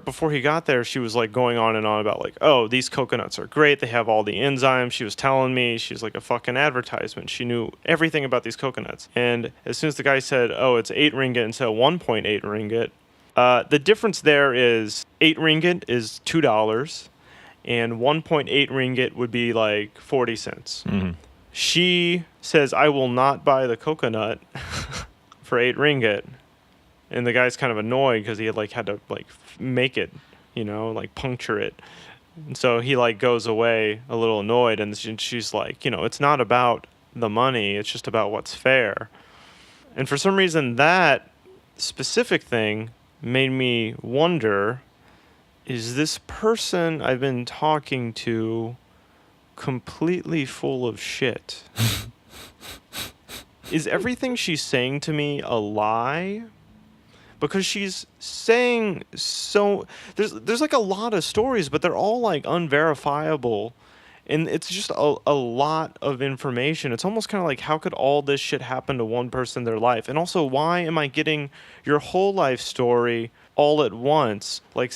Before he got there, she was like going on and on about like, oh, these coconuts are great. They have all the enzymes. She was telling me she's like a fucking advertisement. She knew everything about these coconuts. And as soon as the guy said, oh, it's 8 ringgit instead of 1.8 ringgit, the difference there is 8 ringgit is $2, and 1.8 ringgit would be like 40 cents. Mm-hmm. She says, I will not buy the coconut for 8 ringgit. And the guy's kind of annoyed because he had to like make it, like puncture it. And so he like goes away a little annoyed, and she's like, it's not about the money, it's just about what's fair. And for some reason, that specific thing made me wonder, is this person I've been talking to completely full of shit? Is everything she's saying to me a lie? Because she's saying so... There's like a lot of stories, but they're all like unverifiable. And it's just a lot of information. It's almost kind of like, how could all this shit happen to one person in their life? And also, why am I getting your whole life story all at once? Like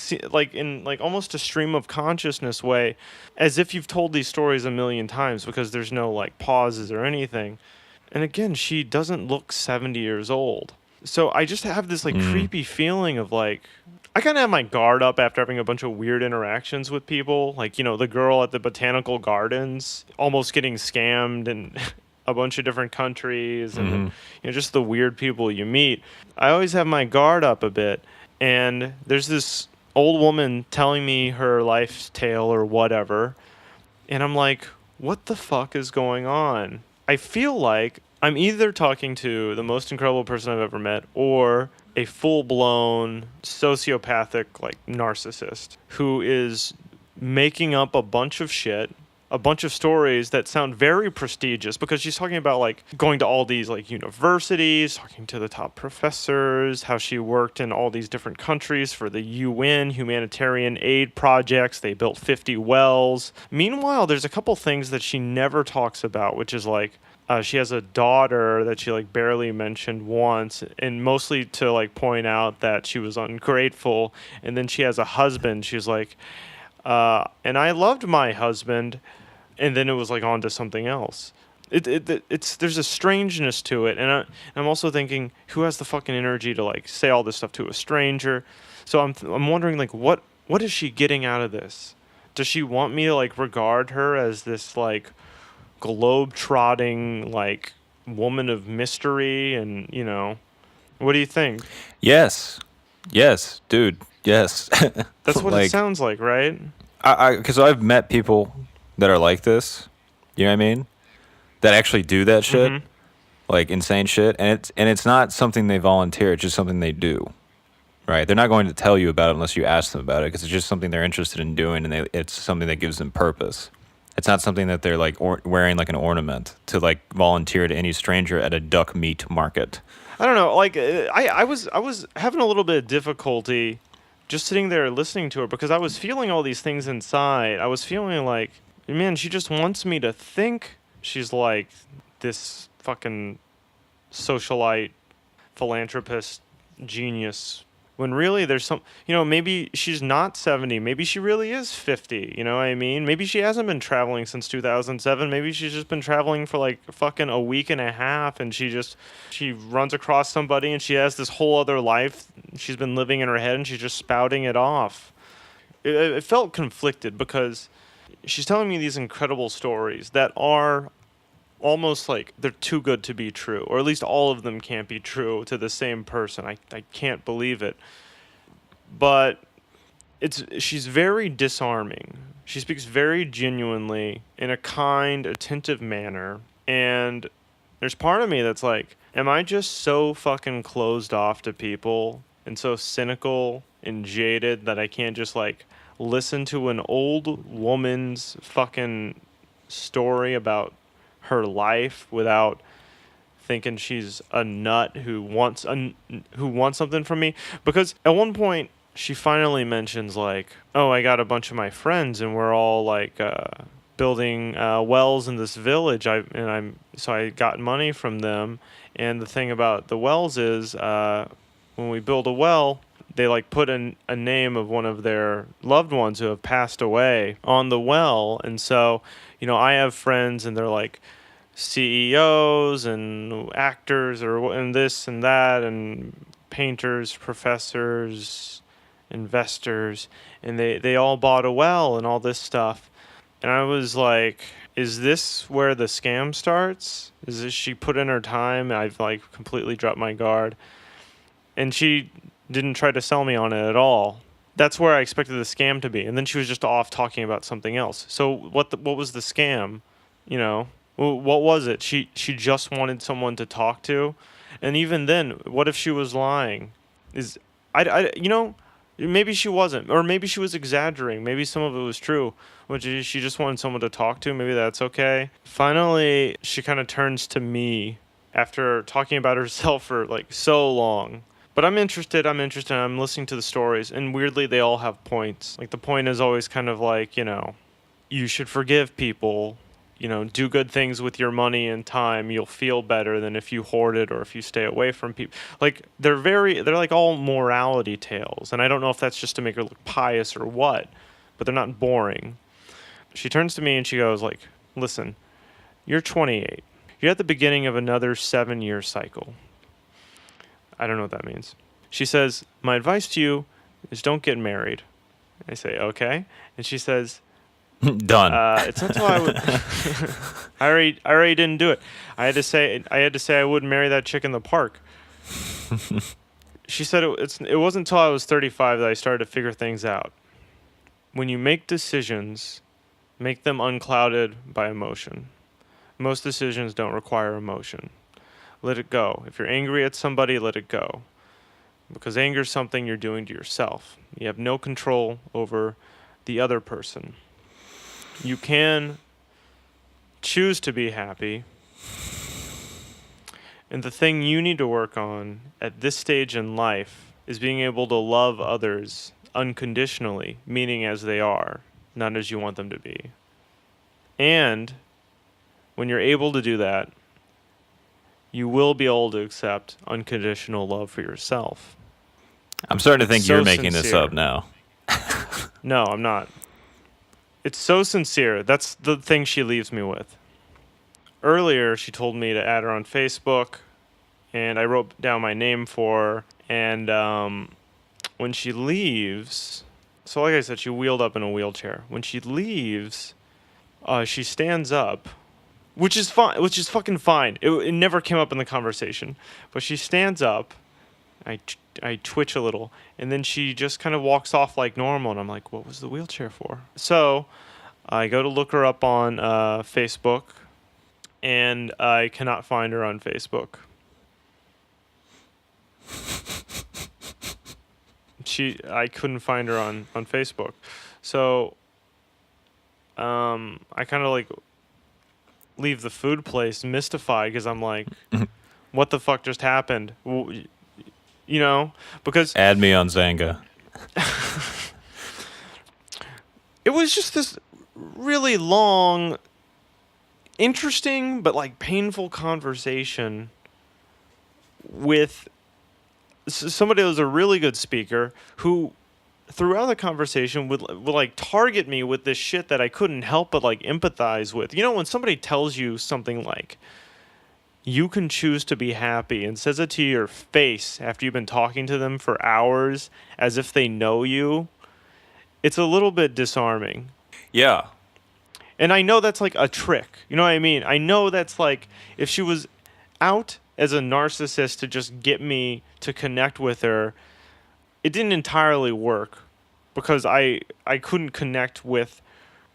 in like almost a stream of consciousness way, as if you've told these stories a million times, because there's no like pauses or anything. And again, she doesn't look 70 years old. So I just have this like creepy feeling of like I kind of have my guard up after having a bunch of weird interactions with people, like the girl at the botanical gardens almost getting scammed in a bunch of different countries, and then just the weird people you meet. I always have my guard up a bit, and there's this old woman telling me her life's tale or whatever, and I'm like, what the fuck is going on? I feel like I'm either talking to the most incredible person I've ever met or a full-blown sociopathic like narcissist who is making up a bunch of shit, a bunch of stories that sound very prestigious because she's talking about like going to all these like universities, talking to the top professors, how she worked in all these different countries for the UN humanitarian aid projects. They built 50 wells. Meanwhile, there's a couple things that she never talks about, which is like she has a daughter that she like barely mentioned once, and mostly to like point out that she was ungrateful. And then she has a husband. She's like, and I loved my husband, and then it was like on to something else. It's there's a strangeness to it, and I'm also thinking, who has the fucking energy to like say all this stuff to a stranger? So I'm wondering like what is she getting out of this? Does she want me to like regard her as this like globe-trotting like woman of mystery? And what do you think? Yes. Yes, dude. Yes. That's what it Like sounds like, right? because I've met people that are like this. You know what I mean? That actually do that shit, Mm-hmm. like insane shit, and it's not something they volunteer. It's just something they do. Right? They're not going to tell you about it unless you ask them about it because it's just something they're interested in doing, and it's something that gives them purpose. It's not something that they're like wearing like an ornament to like volunteer to any stranger at a duck meat market. I don't know. Like I was having a little bit of difficulty just sitting there listening to her because I was feeling all these things inside. I was feeling like, man, she just wants me to think she's like this fucking socialite, philanthropist, genius. When really there's some, maybe she's not 70. Maybe she really is 50. You know what I mean? Maybe she hasn't been traveling since 2007. Maybe she's just been traveling for like fucking a week and a half, and she runs across somebody and she has this whole other life she's been living in her head, and she's just spouting it off. It felt conflicted because she's telling me these incredible stories that are almost like they're too good to be true, or at least all of them can't be true to the same person. I can't believe it. But she's very disarming. She speaks very genuinely in a kind, attentive manner. And there's part of me that's like, am I just so fucking closed off to people and so cynical and jaded that I can't just like listen to an old woman's fucking story about her life without thinking she's a nut who wants something from me? Because at one point she finally mentions like, oh, I got a bunch of my friends and we're all like building wells in this village. I got money from them, and the thing about the wells is when we build a well, they like put a name of one of their loved ones who have passed away on the well. And so I have friends and they're like CEOs and actors and this and that and painters, professors, investors, and they all bought a well and all this stuff. And I was like, is this where the scam starts? Is this she put in her time? I've like completely dropped my guard. And she didn't try to sell me on it at all. That's where I expected the scam to be. And then she was just off talking about something else. So what was the scam? What was it? She just wanted someone to talk to. And even then, what if she was lying? Is maybe she wasn't, or maybe she was exaggerating. Maybe some of it was true, which is she just wanted someone to talk to. Maybe that's okay. Finally, she kind of turns to me after talking about herself for like so long. But I'm interested. I'm listening to the stories, and weirdly, they all have points. Like the point is always kind of like, you should forgive people. Do good things with your money and time. You'll feel better than if you hoard it or if you stay away from people. Like they're like all morality tales, and I don't know if that's just to make her look pious or what, but they're not boring. She turns to me and she goes like, "Listen, you're 28. You're at the beginning of another 7-year cycle. I don't know what that means. She says, my advice to you is don't get married. I say, okay. And she says, Done. it's not till I would. I already didn't do it. I had to say I wouldn't marry that chick in the park. She said it wasn't until I was 35 that I started to figure things out. When you make decisions, make them unclouded by emotion. Most decisions don't require emotion. Let it go. If you're angry at somebody, let it go. Because anger is something you're doing to yourself. You have no control over the other person. You can choose to be happy. And the thing you need to work on at this stage in life is being able to love others unconditionally, meaning as they are, not as you want them to be. And when you're able to do that, you will be able to accept unconditional love for yourself. I'm starting to think So you're making this sincere. up now. No, I'm not. It's so sincere. That's the thing she leaves me with. Earlier, she told me to add her on Facebook, and I wrote down my name for her. And when she leaves, so like I said, she wheeled up in a wheelchair. When she leaves, she stands up, which is fine, which is fucking fine. It never came up in the conversation, but she stands up. I twitch a little, and then she just kind of walks off like normal, and I'm like, what was the wheelchair for? So I go to look her up on Facebook, and I cannot find her on Facebook. I couldn't find her on Facebook. So I kind of like leave the food place mystified because I'm like, what the fuck just happened? You know, because Add me on Zanga. it was just this really long, interesting, but like painful conversation with somebody who was a really good speaker who throughout the conversation would like target me with this shit that I couldn't help but like empathize with. You know, when somebody tells you something like, you can choose to be happy and says it to your face after you've been talking to them for hours as if they know you, it's a little bit disarming. Yeah. And I know that's like a trick. You know what I mean? I know that's like if she was out as a narcissist to just get me to connect with her, it didn't entirely work because I couldn't connect with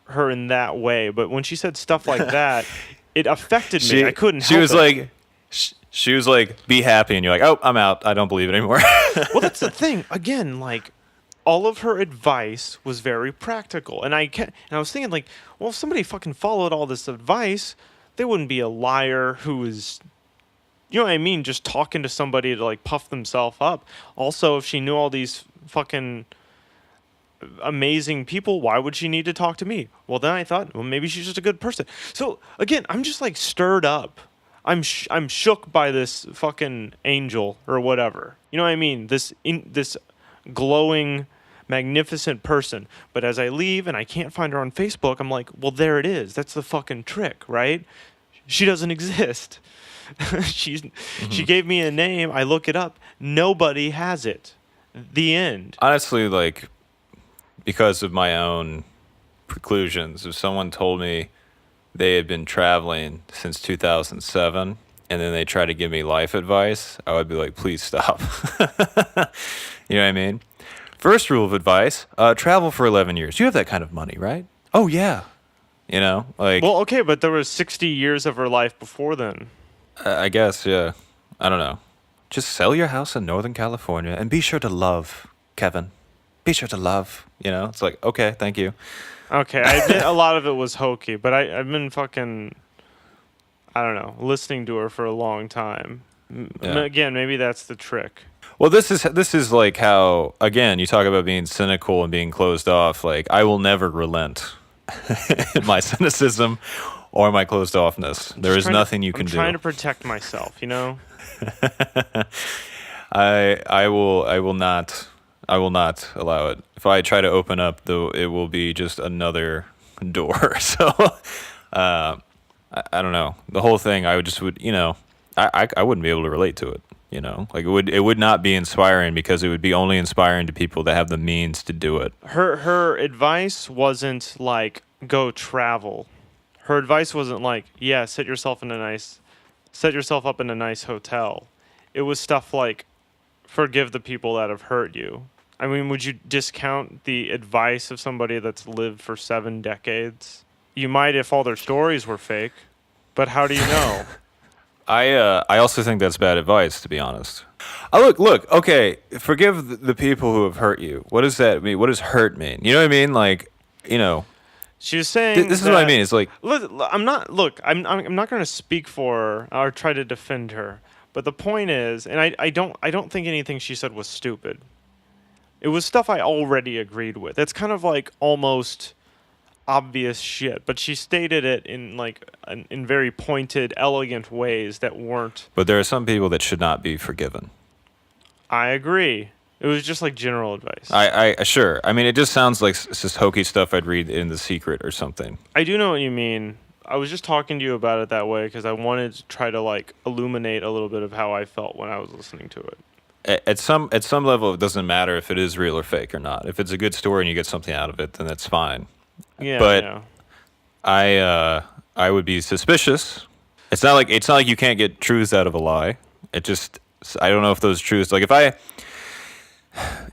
her in that way. But when she said stuff like that, it affected me. I couldn't help it. She was like, be happy. And you're like, oh, I'm out. I don't believe it anymore. Well, that's the thing. Again, like, all of her advice was very practical. And I was thinking, like, well, if somebody fucking followed all this advice, they wouldn't be a liar who is, you know what I mean, just talking to somebody to, like, puff themselves up. Also, if she knew all these fucking amazing people, why would she need to talk to me? Well, then I thought, well, maybe she's just a good person. So, again, I'm just, like, stirred up. I'm shook by this fucking angel or whatever. You know what I mean? This glowing, magnificent person. But as I leave and I can't find her on Facebook, I'm like, well, there it is. That's the fucking trick, right? She doesn't exist. She gave me a name. I look it up. Nobody has it. The end. Honestly, like, because of my own preclusions, if someone told me they had been traveling since 2007 and then they try to give me life advice, I would be like, please stop. You know what I mean? First rule of advice, travel for 11 years. You have that kind of money, right? Oh, yeah. You know, like... Well, okay, but there was 60 years of her life before then. I guess, yeah. I don't know. Just sell your house in Northern California and be sure to love, Kevin. Be sure to love. You know, it's like, okay, thank you. Okay, I admit a lot of it was hokey, but I've been fucking, I don't know, listening to her for a long time. Yeah. Again, maybe that's the trick. Well, this is like how, again, you talk about being cynical and being closed off. Like, I will never relent in my cynicism or my closed offness. There is nothing you can do. I'm trying to protect myself, you know? I will not allow it. If I try to open up, though, it will be just another door. So, I don't know. The whole thing, I would, you know, I wouldn't be able to relate to it. You know, like it would not be inspiring because it would be only inspiring to people that have the means to do it. Her advice wasn't like go travel. Her advice wasn't like, yeah, set yourself up in a nice hotel. It was stuff like forgive the people that have hurt you. I mean, would you discount the advice of somebody that's lived for 7 decades? You might if all their stories were fake, but how do you know? I also think that's bad advice, to be honest. Look. Okay, forgive the people who have hurt you. What does that mean? What does hurt mean? You know what I mean? Like, you know, She was saying this is what I that- mean. It's like, I'm not. Look, I'm not going to speak for her or try to defend her. But the point is, and I don't think anything she said was stupid. It was stuff I already agreed with. It's kind of like almost obvious shit, but she stated it in in very pointed, elegant ways that weren't. but there are some people that should not be forgiven. I agree. It was just like general advice. I sure. I mean, it just sounds like it's just hokey stuff I'd read in The Secret or something. I do know what you mean. I was just talking to you about it that way because I wanted to try to like illuminate a little bit of how I felt when I was listening to it. At some level, it doesn't matter if it is real or fake or not. If it's a good story and you get something out of it, then that's fine. Yeah, But yeah. I would be suspicious. It's not like you can't get truths out of a lie. It just I don't know if those truths like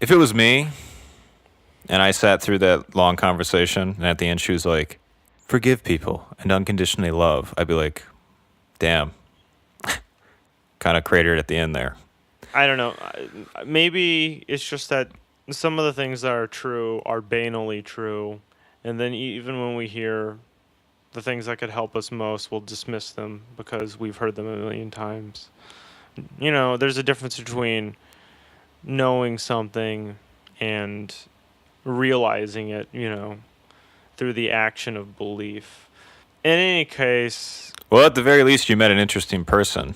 if it was me and I sat through that long conversation and at the end she was like, forgive people and unconditionally love, I'd be like, damn. Kind of cratered at the end there. I don't know. Maybe it's just that some of the things that are true are banally true, and then even when we hear the things that could help us most, we'll dismiss them because we've heard them a million times. You know, there's a difference between knowing something and realizing it, you know, through the action of belief. In any case, Well, at the very least, you met an interesting person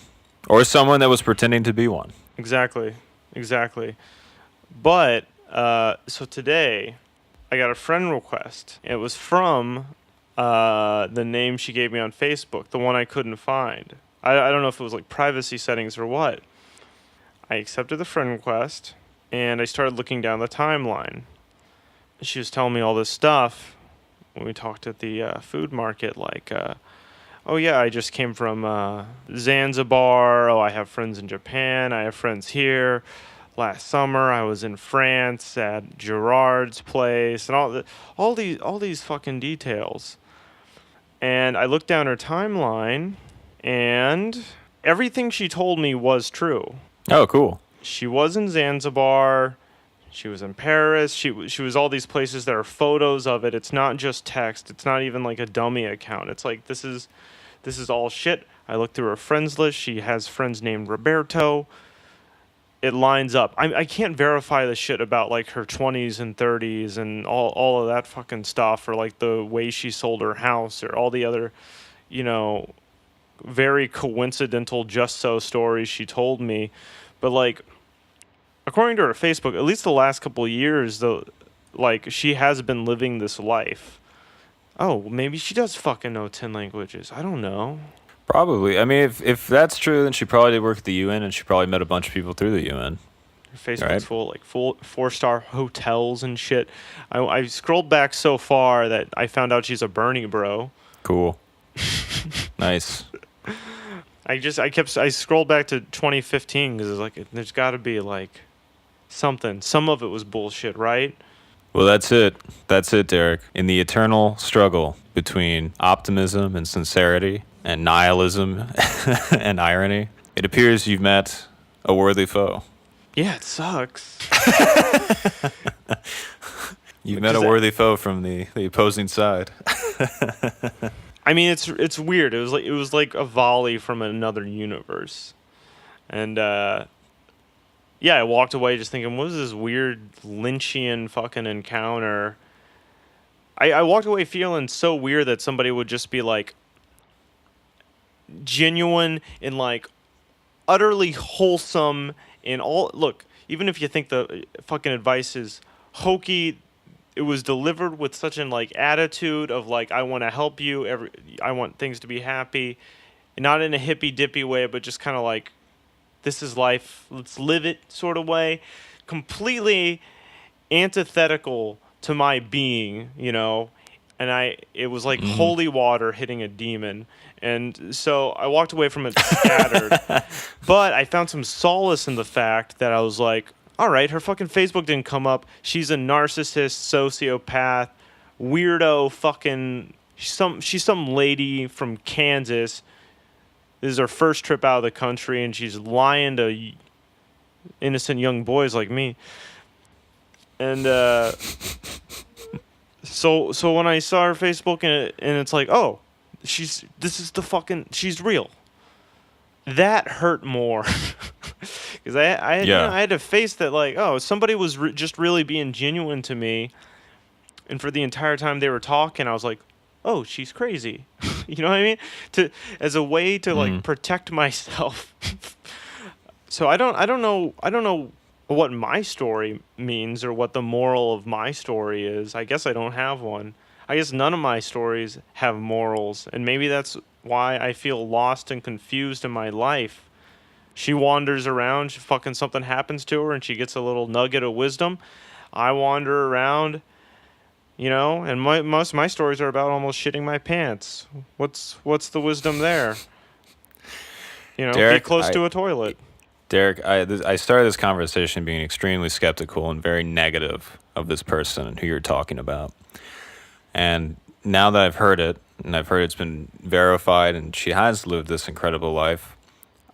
or someone that was pretending to be one. exactly. But, so today, I got a friend request. It was from the name she gave me on Facebook, the one I couldn't find. I don't know if it was like privacy settings or what. I accepted the friend request, and I started looking down the timeline. She was telling me all this stuff when we talked at the food market, like, oh yeah, I just came from Zanzibar. Oh, I have friends in Japan. I have friends here. Last summer, I was in France at Gerard's place, and all these fucking details. And I looked down her timeline, and everything she told me was true. Oh, cool. She was in Zanzibar. She was in Paris. She was all these places. There are photos of it. It's not just text. It's not even like a dummy account. It's like this is all shit. I looked through her friends list. She has friends named Roberto. It lines up. I can't verify the shit about like her 20s and 30s and all of that fucking stuff, or like the way she sold her house, or all the other, you know, very coincidental just so stories she told me. But like, according to her Facebook, at least the last couple of years, though, like she has been living this life. Oh, maybe she does fucking know 10 languages. I don't know. Probably. I mean, if that's true, then she probably did work at the UN, and she probably met a bunch of people through the UN. Her Facebook's Right. full 4-star hotels and shit. I scrolled back so far that I found out she's a Bernie bro. Cool. Nice. I scrolled back to 2015 because it's like there's got to be like something. Some of it was bullshit, right? Well, that's it. That's it, Derek. In the eternal struggle between optimism and sincerity and nihilism and irony, it appears you've met a worthy foe. Yeah, it sucks. You've met a worthy foe from the opposing side. I mean, it's weird. It was like a volley from another universe, and yeah, I walked away just thinking, what was this weird Lynchian fucking encounter? I walked away feeling so weird that somebody would just be like genuine and like utterly wholesome in all. Look, even if you think the fucking advice is hokey, it was delivered with such an like attitude of like, I want to help you. I want things to be happy, not in a hippy dippy way, but just kind of like this is life, let's live it sort of way, completely antithetical to my being, and it was like holy water hitting a demon. And so I walked away from it scattered. But I found some solace in the fact that I was like, all right, her fucking Facebook didn't come up. She's a narcissist, sociopath, weirdo fucking she's some lady from Kansas. This is her first trip out of the country and she's lying to innocent young boys like me. And so when I saw her Facebook and it's like, oh, she's real. That hurt more because I had to face that, like, oh, somebody was just really being genuine to me, and for the entire time they were talking, I was like, oh, she's crazy. You know what I mean? As a way to like protect myself. So I don't know what my story means or what the moral of my story is. I guess I don't have one. I guess none of my stories have morals, and maybe that's why I feel lost and confused in my life. She wanders around, fucking something happens to her, and she gets a little nugget of wisdom. I wander around, and most of my stories are about almost shitting my pants. What's the wisdom there? Derek, be close to a toilet. Derek, I started this conversation being extremely skeptical and very negative of this person and who you're talking about. And now that I've heard it, and I've heard it's been verified and she has lived this incredible life,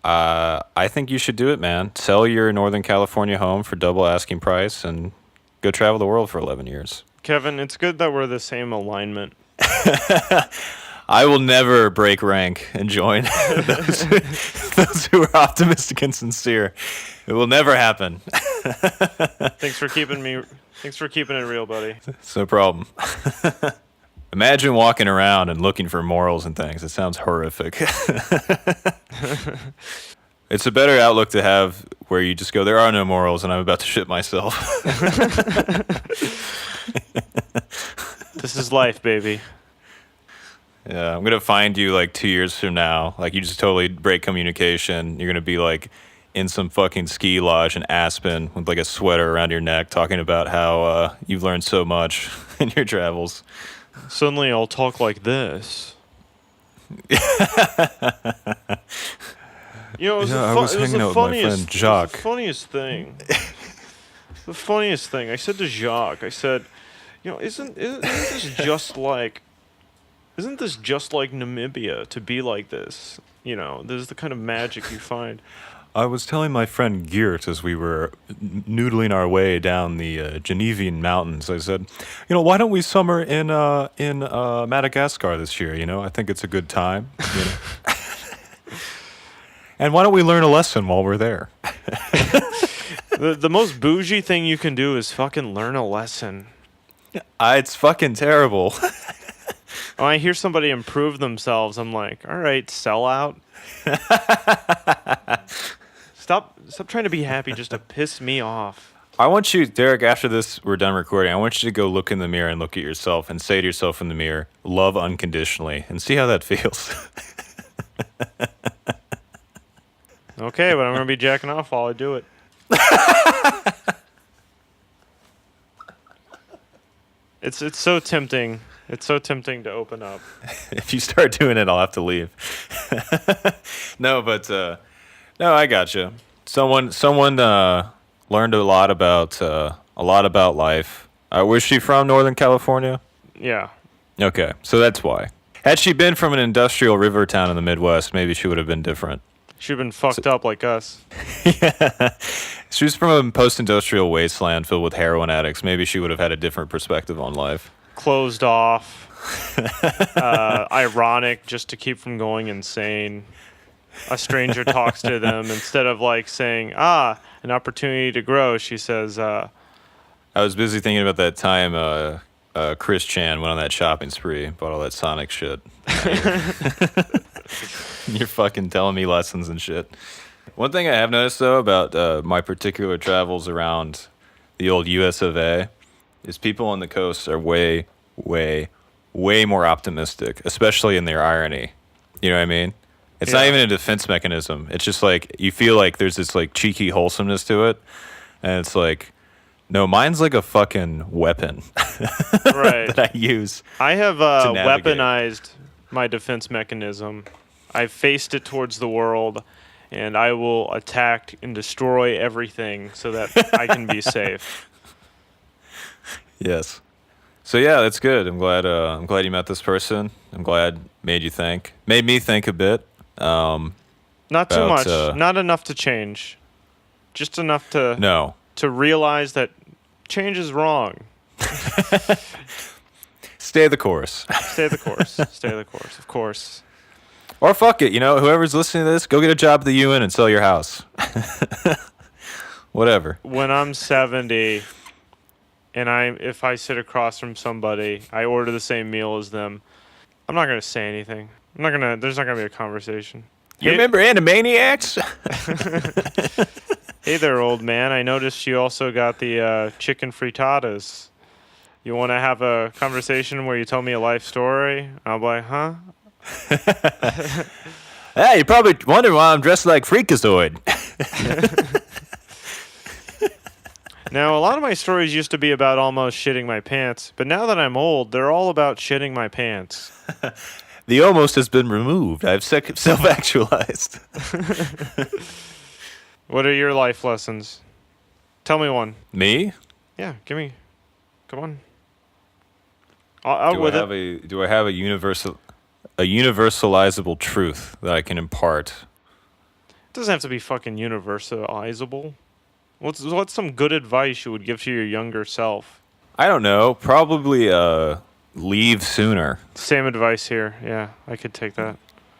I think you should do it, man. Sell your Northern California home for double asking price and go travel the world for 11 years. Kevin, it's good that we're the same alignment. I will never break rank and join those who are optimistic and sincere. It will never happen. Thanks for keeping it real, buddy. It's no problem. Imagine walking around and looking for morals and things. It sounds horrific. It's a better outlook to have where you just go, there are no morals, and I'm about to shit myself. This is life, baby. Yeah, I'm going to find you like 2 years from now. Like, you just totally break communication. You're going to be like in some fucking ski lodge in Aspen with like a sweater around your neck talking about how you've learned so much in your travels. Suddenly I'll talk like this. I was hanging out with my friend Jacques. It was the funniest thing. The funniest thing. I said to Jacques, I said, isn't this just like Namibia to be like this? This is the kind of magic you find. I was telling my friend Geert as we were noodling our way down the Genevian mountains, I said, why don't we summer in Madagascar this year? I think it's a good time. And why don't we learn a lesson while we're there? The most bougie thing you can do is fucking learn a lesson. It's fucking terrible. When I hear somebody improve themselves, I'm like, all right, sell out. Stop trying to be happy just to piss me off. I want you, Derek, after this we're done recording, I want you to go look in the mirror and look at yourself and say to yourself in the mirror, love unconditionally, and see how that feels. Okay, but I'm going to be jacking off while I do it. It's so tempting. It's so tempting to open up. If you start doing it, I'll have to leave. No, I gotcha. Someone learned a lot about life. Was she from Northern California? Yeah. Okay, so that's why. Had she been from an industrial river town in the Midwest, maybe she would have been different. She'd been fucked up like us. Yeah. She was from a post-industrial wasteland filled with heroin addicts. Maybe she would have had a different perspective on life. Closed off. Ironic, just to keep from going insane. A stranger talks to them. Instead of like saying, an opportunity to grow, she says, I was busy thinking about that time Chris Chan went on that shopping spree, bought all that Sonic shit. You're fucking telling me lessons and shit. One thing I have noticed, though, about my particular travels around the old US of A is people on the coast are way, way, way more optimistic, especially in their irony. You know what I mean? It's Yeah. not even a defense mechanism. It's just like you feel like there's this like cheeky wholesomeness to it, and it's like, no, mine's like a fucking weapon Right. that I use I have to navigate. weaponized my defense mechanism. I've faced it towards the world, and I will attack and destroy everything so that I can be safe. Yes. So yeah, that's good. I'm glad. I'm glad you met this person. I'm glad made me think a bit. Not too About, much. Not enough to change. Just enough No, to realize that change is wrong. stay the course. Stay the course. Stay the course. Of course. Or fuck it. You know, whoever's listening to this, go get a job at the UN and sell your house. Whatever. When I'm 70 and if I sit across from somebody, I order the same meal as them, I'm not going to say anything. There's not going to be a conversation. You remember Animaniacs? Hey there, old man. I noticed you also got the chicken frittatas. You want to have a conversation where you tell me a life story? I'll be like, huh? Hey, you probably wonder why I'm dressed like Freakazoid. Now, a lot of my stories used to be about almost shitting my pants, but now that I'm old, they're all about shitting my pants. The almost has been removed. I've self-actualized. What are your life lessons? Tell me one. Me? Yeah, give me. Come on. Out Do with I it. have a universalizable truth that I can impart? It doesn't have to be fucking universalizable. What's some good advice you would give to your younger self? I don't know. Probably leave sooner. Same advice here. Yeah, I could take that.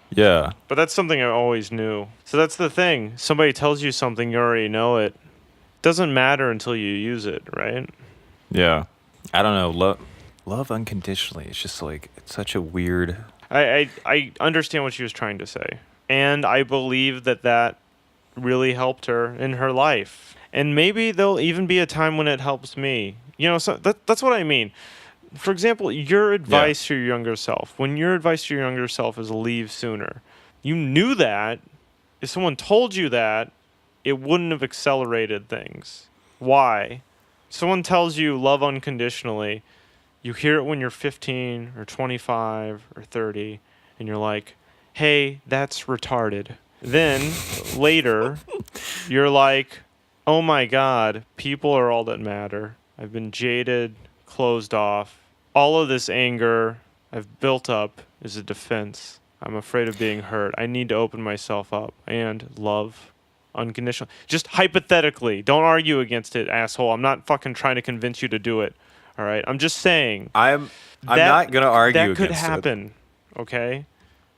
Yeah. But that's something I always knew. So that's the thing. Somebody tells you something, you already know it. Doesn't matter until you use it, right? Yeah. I don't know. Love unconditionally. It's just like it's such a weird. I understand what she was trying to say. And I believe that really helped her in her life. And maybe there'll even be a time when it helps me. You know, so that's what I mean. For example, your advice to your younger self. When your advice to your younger self is leave sooner, you knew that. If someone told you that, it wouldn't have accelerated things. Why? Someone tells you love unconditionally. You hear it when you're 15 or 25 or 30, and you're like, hey, that's retarded. Then later, you're like, oh my God, people are all that matter. I've been jaded, closed off. All of this anger I've built up is a defense. I'm afraid of being hurt. I need to open myself up and love unconditional. Just hypothetically, don't argue against it, asshole. I'm not fucking trying to convince you to do it. All right? I'm just saying. I'm not gonna argue against that it. could happen. Okay?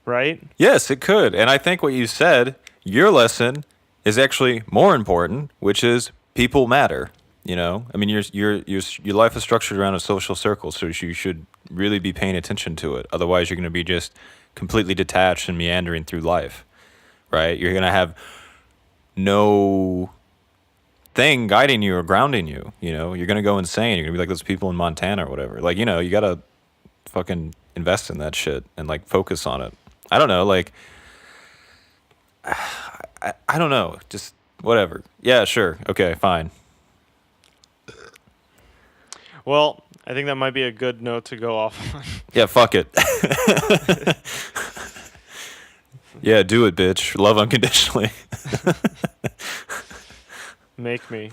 Right? Yes, it could. And I think what you said, your lesson is actually more important, which is people matter. You know, I mean, your life is structured around a social circle, so you should really be paying attention to it. Otherwise, you're going to be just completely detached and meandering through life, right? You're going to have no thing guiding you or grounding you. You know, you're going to go insane. You're going to be like those people in Montana or whatever. Like, you know, you got to fucking invest in that shit and like focus on it. I don't know, like, I don't know, just whatever. Yeah, sure. Okay, fine. Well, I think that might be a good note to go off on. Yeah, fuck it. Yeah, do it, bitch. Love unconditionally. Make me.